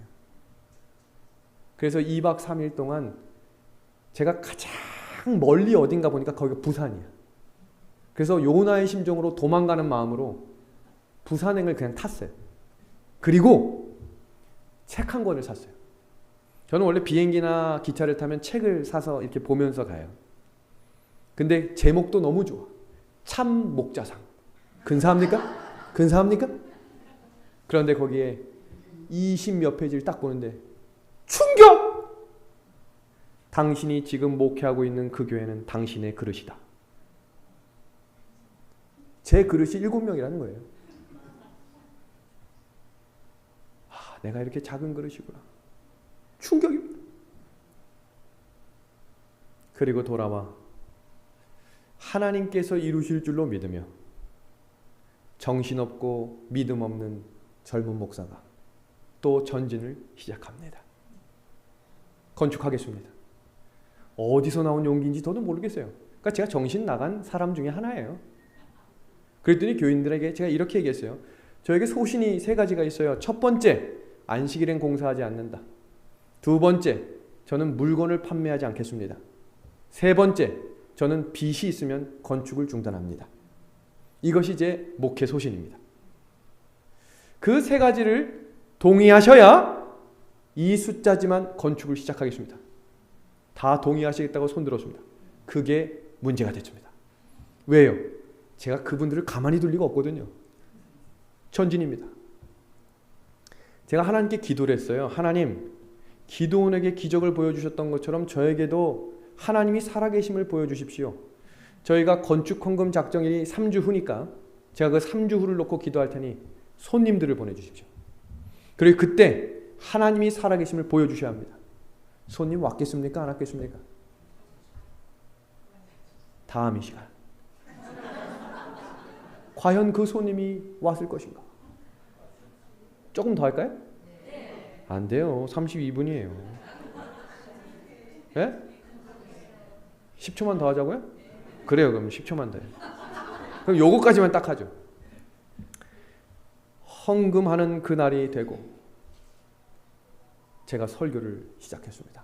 S1: 그래서 2박 3일 동안 제가 가장 멀리 어딘가 보니까 거기가 부산이야. 그래서 요나의 심정으로 도망가는 마음으로 부산행을 그냥 탔어요. 그리고 책 한 권을 샀어요. 저는 원래 비행기나 기차를 타면 책을 사서 이렇게 보면서 가요. 근데 제목도 너무 좋아. 참 목자상. 근사합니까? 근사합니까? 그런데 거기에 20몇 페이지를 딱 보는데 충격! 당신이 지금 목회하고 있는 그 교회는 당신의 그릇이다. 제 그릇이 7명이라는 거예요. 내가 이렇게 작은 그릇이구나. 충격입니다. 그리고 돌아와 하나님께서 이루실 줄로 믿으며 정신없고 믿음 없는 젊은 목사가 또 전진을 시작합니다. 건축하겠습니다. 어디서 나온 용기인지 저도 모르겠어요. 그러니까 제가 정신 나간 사람 중에 하나예요. 그랬더니 교인들에게 제가 이렇게 얘기했어요. 저에게 소신이 3가지가 있어요. 첫 번째, 안식일엔 공사하지 않는다. 두 번째, 저는 물건을 판매하지 않겠습니다. 세 번째, 저는 빚이 있으면 건축을 중단합니다. 이것이 제 목회 소신입니다. 그 3가지를 동의하셔야 이 숫자지만 건축을 시작하겠습니다. 다 동의하시겠다고 손들었습니다. 그게 문제가 됐습니다. 왜요? 제가 그분들을 가만히 둘 리가 없거든요. 천진입니다. 제가 하나님께 기도를 했어요. 하나님, 기도원에게 기적을 보여주셨던 것처럼 저에게도 하나님이 살아계심을 보여주십시오. 저희가 건축 헌금 작정일이 3주 후니까 제가 그 3주 후를 놓고 기도할 테니 손님들을 보내주십시오. 그리고 그때 하나님이 살아계심을 보여주셔야 합니다. 손님 왔겠습니까? 안 왔겠습니까? 다음 이 시간 과연 그 손님이 왔을 것인가? 조금 더 할까요? 안 돼요. 32분이에요. 예? 10초만 더 하자고요? 그래요. 그럼 10초만 더요. 그럼 요거까지만 딱 하죠. 헌금하는 그날이 되고 제가 설교를 시작했습니다.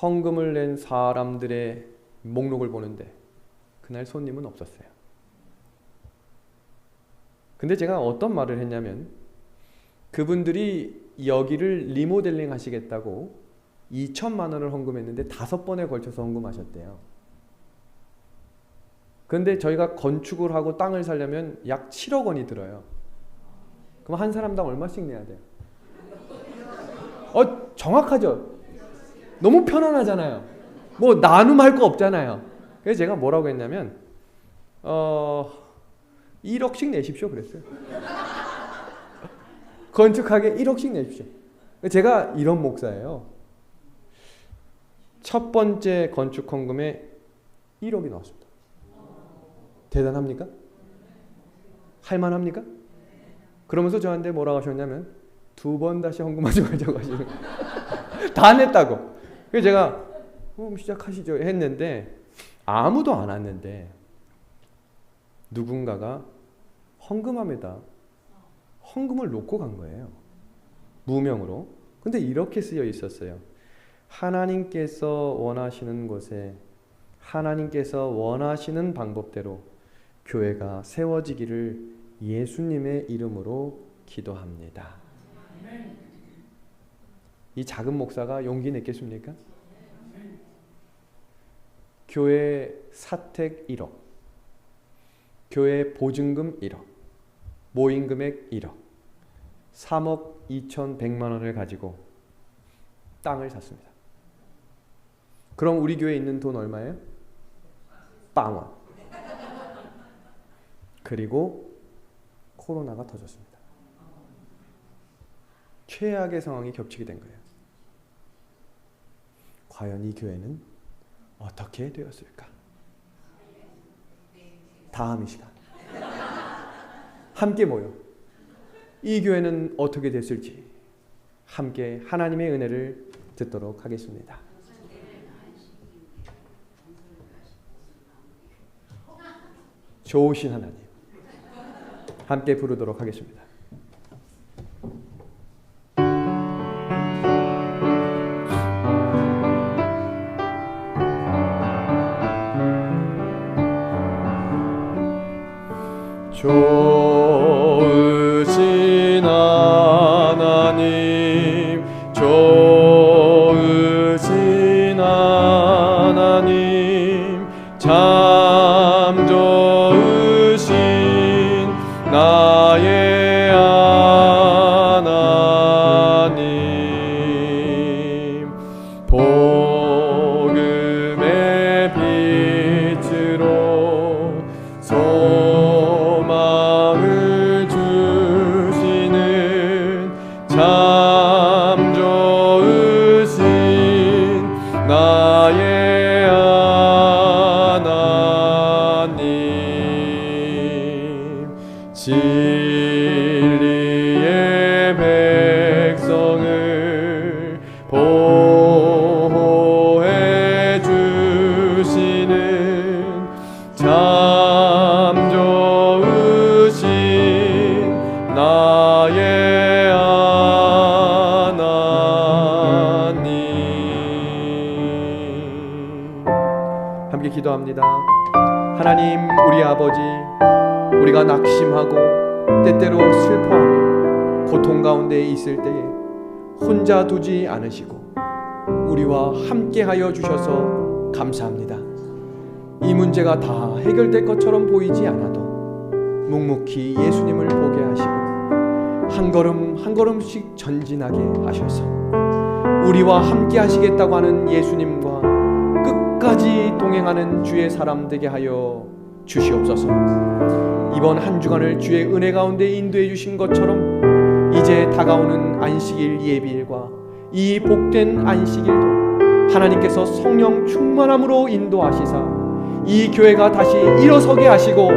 S1: 헌금을 낸 사람들의 목록을 보는데 그날 손님은 없었어요. 근데 제가 어떤 말을 했냐면 그분들이 여기를 리모델링 하시겠다고 2천만 원을 헌금했는데 5번에 걸쳐서 헌금하셨대요. 그런데 저희가 건축을 하고 땅을 사려면 약 7억 원이 들어요. 그럼 한 사람당 얼마씩 내야 돼요? 정확하죠? 너무 편안하잖아요. 뭐 나눔할 거 없잖아요. 그래서 제가 뭐라고 했냐면 1억씩 내십시오 그랬어요. 건축하게 1억씩 내십시오. 제가 이런 목사예요. 첫 번째 건축 헌금에 1억이 나왔습니다. 대단합니까? 할만합니까? 그러면서 저한테 뭐라고 하셨냐면 2번 다시 헌금하지 말자고 하시는 다 냈다고. 그래서 제가 시작하시죠 했는데 아무도 안 왔는데 누군가가 헌금함에다 헌금을 놓고 간 거예요. 무명으로. 근데 이렇게 쓰여 있었어요. 하나님께서 원하시는 곳에 하나님께서 원하시는 방법대로 교회가 세워지기를 예수님의 이름으로 기도합니다. 이 작은 목사가 용기 냈겠습니까? 교회 사택 1억, 교회 보증금 1억, 모인 금액 1억, 3억 2,100만 원을 가지고 땅을 샀습니다. 그럼 우리 교회에 있는 돈 얼마예요? 빵원. 그리고 코로나가 터졌습니다. 최악의 상황이 겹치게 된 거예요. 과연 이 교회는 어떻게 되었을까? 다음 이 시간 함께 모여 이 교회는 어떻게 됐을지 함께 하나님의 은혜를 듣도록 하겠습니다. 좋으신 하나님 함께 부르도록 하겠습니다. 좋으신 하나님, 좋으신 하나님, 참 좋으신 나의 하나님, 복음의 빛으로 소망을 주시는 참 기도합니다. 하나님, 우리 아버지, 우리가 낙심하고 때때로 슬퍼하며 고통 가운데 있을 때에 혼자 두지 않으시고 우리와 함께하여 주셔서 감사합니다. 이 문제가 다 해결될 것처럼 보이지 않아도 묵묵히 예수님을 보게 하시고 한 걸음 한 걸음씩 전진하게 하셔서 우리와 함께 하시겠다고 하는 예수님과 끝까지 동행하는 주의 사람 되게 하여 주시옵소서. 이번 한 주간을 주의 은혜 가운데 인도해 주신 것처럼 이제 다가오는 안식일 예비일과 이 복된 안식일도 하나님께서 성령 충만함으로 인도하시사 이 교회가 다시 일어서게 하시고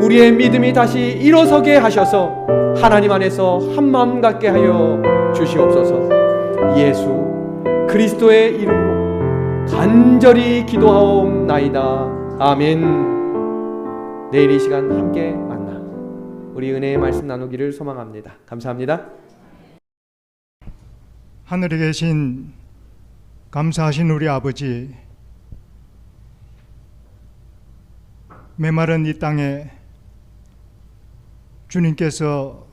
S1: 우리의 믿음이 다시 일어서게 하셔서 하나님 안에서 한마음 갖게 하여 주시옵소서. 예수 그리스도의 이름으로 간절히 기도하옵나이다. 아멘. 내일 이 시간 함께 만나 우리 은혜의 말씀 나누기를 소망합니다. 감사합니다.
S3: 하늘에 계신 감사하신 우리 아버지, 메마른 이 땅에 주님께서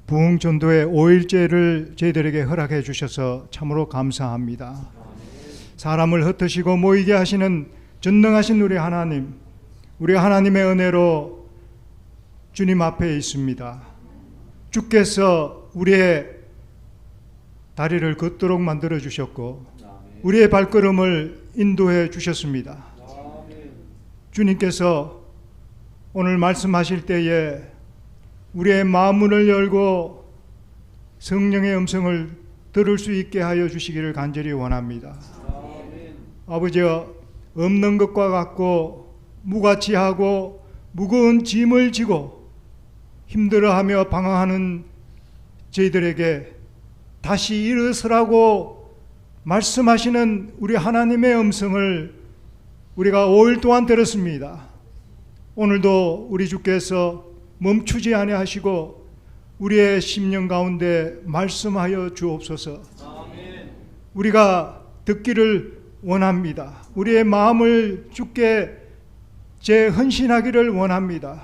S3: 부흥전도의 5일째를 저희들에게 허락해 주셔서 참으로 감사합니다. 사람을 흩으시고 모이게 하시는 전능하신 우리 하나님, 우리 하나님의 은혜로 주님 앞에 있습니다. 주께서 우리의 다리를 걷도록 만들어 주셨고 우리의 발걸음을 인도해 주셨습니다. 주님께서 오늘 말씀하실 때에 우리의 마음문을 열고 성령의 음성을 들을 수 있게 하여 주시기를 간절히 원합니다. 아버지여, 없는 것과 같고 무가치하고 무거운 짐을 지고 힘들어하며 방황하는 저희들에게 다시 일어서라고 말씀하시는 우리 하나님의 음성을 우리가 5일 동안 들었습니다. 오늘도 우리 주께서 멈추지 아니하시고 우리의 심령 가운데 말씀하여 주옵소서. 우리가 듣기를 원합니다. 우리의 마음을 주께 재헌신하기를 원합니다.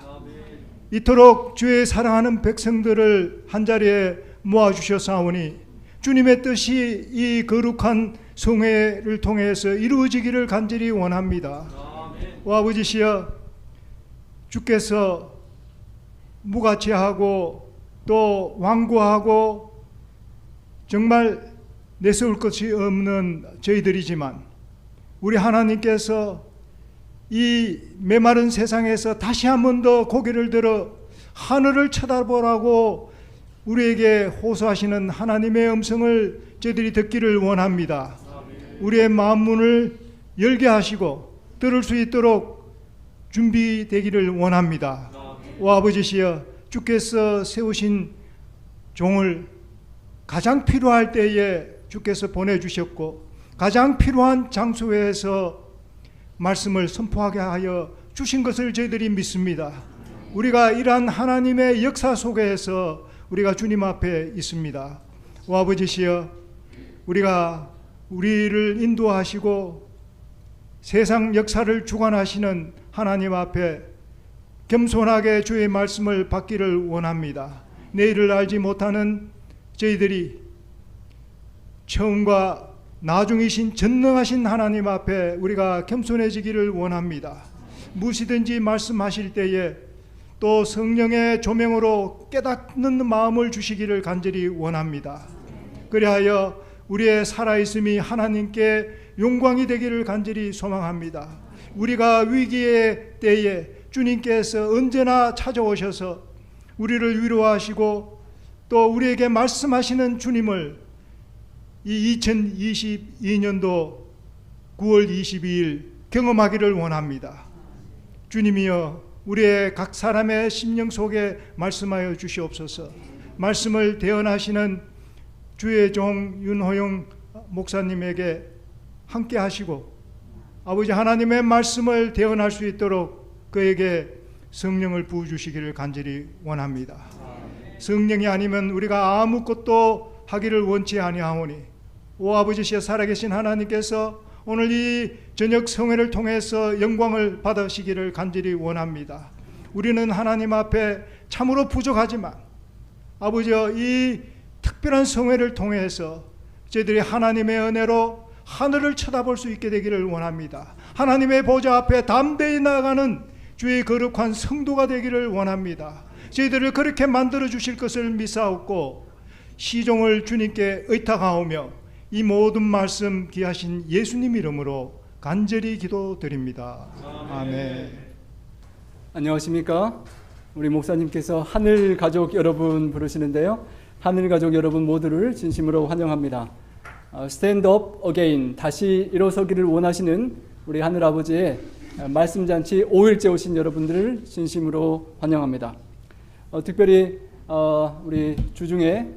S3: 이토록 주의 사랑하는 백성들을 한자리에 모아주셨사오니 주님의 뜻이 이 거룩한 성회를 통해서 이루어지기를 간절히 원합니다. 오 아버지시여, 주께서 무가치하고 또 완고하고 정말 내세울 것이 없는 저희들이지만 우리 하나님께서 이 메마른 세상에서 다시 한 번 더 고개를 들어 하늘을 쳐다보라고 우리에게 호소하시는 하나님의 음성을 저희들이 듣기를 원합니다. 우리의 마음 문을 열게 하시고 들을 수 있도록 준비되기를 원합니다. 오 아버지시여, 주께서 세우신 종을 가장 필요할 때에 주께서 보내주셨고 가장 필요한 장소에서 말씀을 선포하게 하여 주신 것을 저희들이 믿습니다. 우리가 이러한 하나님의 역사 속에서 우리가 주님 앞에 있습니다. 오 아버지시여, 우리가 우리를 인도하시고 세상 역사를 주관하시는 하나님 앞에 겸손하게 주의 말씀을 받기를 원합니다. 내일을 알지 못하는 저희들이 처음과 나중이신 전능하신 하나님 앞에 우리가 겸손해지기를 원합니다. 무엇이든지 말씀하실 때에 또 성령의 조명으로 깨닫는 마음을 주시기를 간절히 원합니다. 그리하여 우리의 살아있음이 하나님께 영광이 되기를 간절히 소망합니다. 우리가 위기의 때에 주님께서 언제나 찾아오셔서 우리를 위로하시고 또 우리에게 말씀하시는 주님을 이 2022년도 9월 22일 경험하기를 원합니다. 주님이여, 우리의 각 사람의 심령 속에 말씀하여 주시옵소서. 말씀을 대언하시는 주의 종 윤호영 목사님에게 함께 하시고 아버지 하나님의 말씀을 대언할 수 있도록 그에게 성령을 부어주시기를 간절히 원합니다. 성령이 아니면 우리가 아무것도 하기를 원치 아니하오니 오 아버지시여, 살아계신 하나님께서 오늘 이 저녁 성회를 통해서 영광을 받으시기를 간절히 원합니다. 우리는 하나님 앞에 참으로 부족하지만 아버지여, 이 특별한 성회를 통해서 저희들이 하나님의 은혜로 하늘을 쳐다볼 수 있게 되기를 원합니다. 하나님의 보좌 앞에 담대히 나아가는 주의 거룩한 성도가 되기를 원합니다. 저희들을 그렇게 만들어 주실 것을 믿사옵고 시종을 주님께 의탁하오며 이 모든 말씀 귀하신 예수님 이름으로 간절히 기도드립니다. 아멘.
S4: 안녕하십니까? 우리 목사님께서 하늘 가족 여러분 부르시는데요. 하늘 가족 여러분 모두를 진심으로 환영합니다. 스탠드업 어게인, 다시 일어서기를 원하시는 우리 하늘아버지의 말씀잔치 5일째 오신 여러분들을 진심으로 환영합니다. 특별히 우리 주중에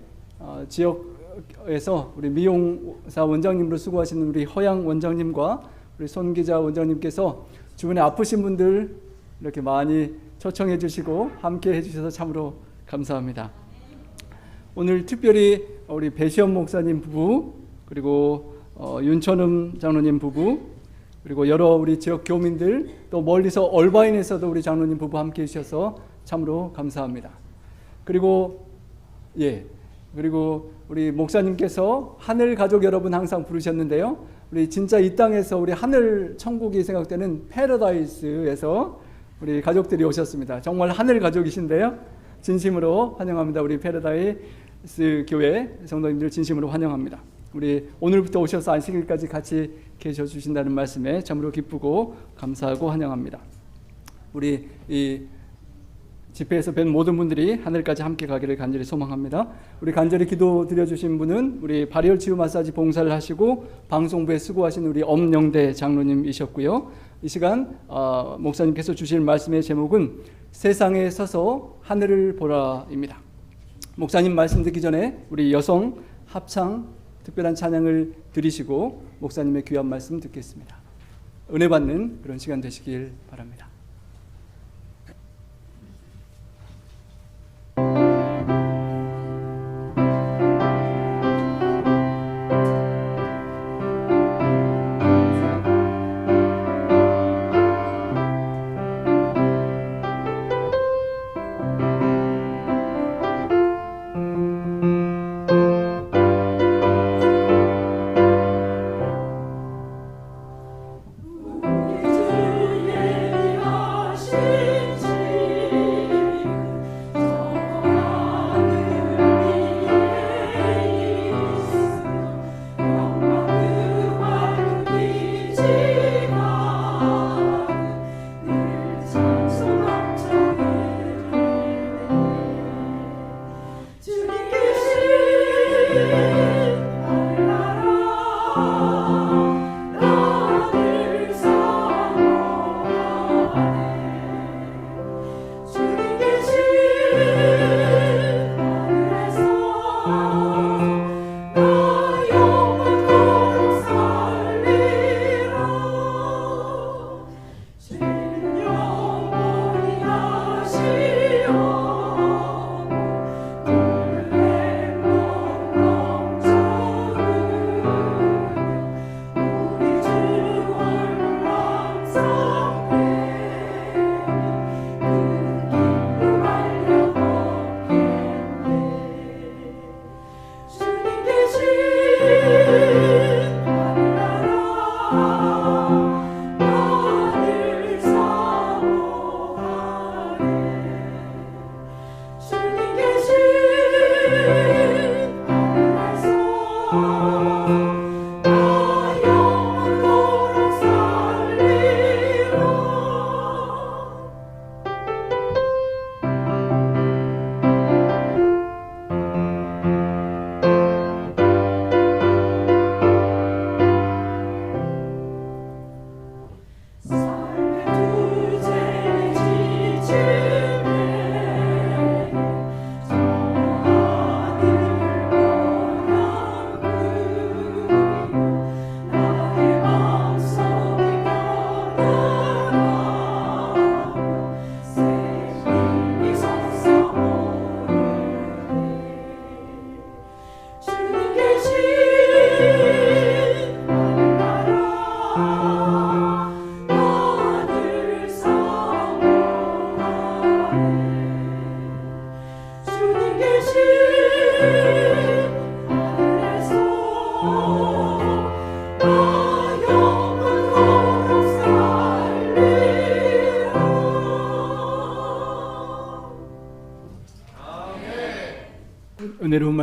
S4: 지역에서 우리 미용사 원장님으로 수고하시는 우리 허양 원장님과 우리 손기자 원장님께서 주변에 아프신 분들 이렇게 많이 초청해 주시고 함께 해주셔서 참으로 감사합니다. 오늘 특별히 우리 배시연 목사님 부부, 그리고 윤천음 장로님 부부, 그리고 여러 우리 지역 교민들, 또 멀리서 얼바인에서도 우리 장로님 부부 함께 해주셔서 참으로 감사합니다. 그리고 우리 목사님께서 하늘 가족 여러분 항상 부르셨는데요. 우리 진짜 이 땅에서 우리 하늘 천국이 생각되는 패러다이스에서 우리 가족들이 오셨습니다. 정말 하늘 가족이신데요. 진심으로 환영합니다. 우리 패러다이스 교회 성도님들 진심으로 환영합니다. 우리 오늘부터 오셔서 안식일까지 같이 계셔 주신다는 말씀에 참으로 기쁘고 감사하고 환영합니다. 우리 이 집회에서 뵌 모든 분들이 하늘까지 함께 가기를 간절히 소망합니다. 우리 간절히 기도 드려주신 분은 우리 발열 치유 마사지 봉사를 하시고 방송부에 수고하신 우리 엄영대 장로님이셨고요. 이 시간 목사님께서 주실 말씀의 제목은 세상에 서서 하늘을 보라입니다. 목사님 말씀 듣기 전에 우리 여성 합창 특별한 찬양을 드리시고 목사님의 귀한 말씀 듣겠습니다. 은혜 받는 그런 시간 되시길 바랍니다.
S5: 주의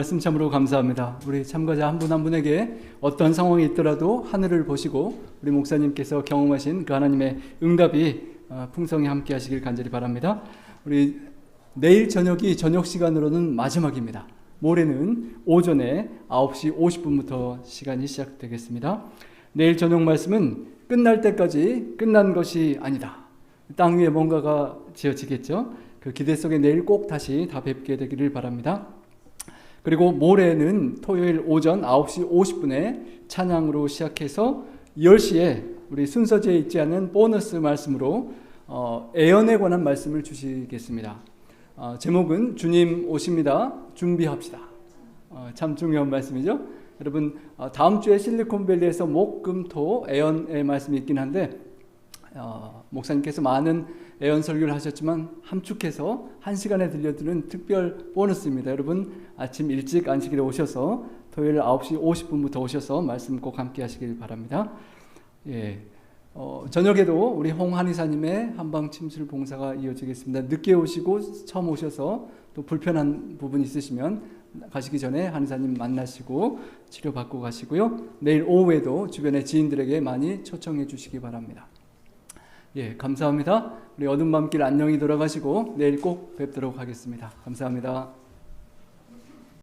S4: 말씀 참으로 감사합니다. 우리 참가자 한 분 한 분에게 어떤 상황이 있더라도 하늘을 보시고 우리 목사님께서 경험하신 그 하나님의 응답이 풍성히 함께 하시길 간절히 바랍니다. 우리 내일 저녁이 저녁 시간으로는 마지막입니다. 모레는 오전에 9시 50분부터 시간이 시작되겠습니다. 내일 저녁 말씀은 끝날 때까지 끝난 것이 아니다. 땅 위에 뭔가가 지어지겠죠. 그 기대 속에 내일 꼭 다시 다 뵙게 되기를 바랍니다. 그리고 모레는 토요일 오전 9시 50분에 찬양으로 시작해서 10시에 우리 순서지에 있지 않은 보너스 말씀으로 애언에 관한 말씀을 주시겠습니다. 제목은 주님 오십니다. 준비합시다. 참 중요한 말씀이죠. 여러분 다음 주에 실리콘밸리에서 목, 금, 토 애언의 말씀이 있긴 한데 목사님께서 많은 애언 설교를 하셨지만 함축해서 1시간에 들려드리는 특별 보너스입니다. 여러분 아침 일찍 안식일에 오셔서 토요일 9시 50분부터 오셔서 말씀 꼭 함께 하시길 바랍니다. 예, 저녁에도 우리 홍한의사님의 한방 침술 봉사가 이어지겠습니다. 늦게 오시고 처음 오셔서 또 불편한 부분 있으시면 가시기 전에 한의사님 만나시고 치료받고 가시고요. 내일 오후에도 주변의 지인들에게 많이 초청해 주시기 바랍니다. 예, 감사합니다. 우리 어둠 밤길 안녕히 돌아가시고 내일 꼭 뵙도록 하겠습니다. 감사합니다.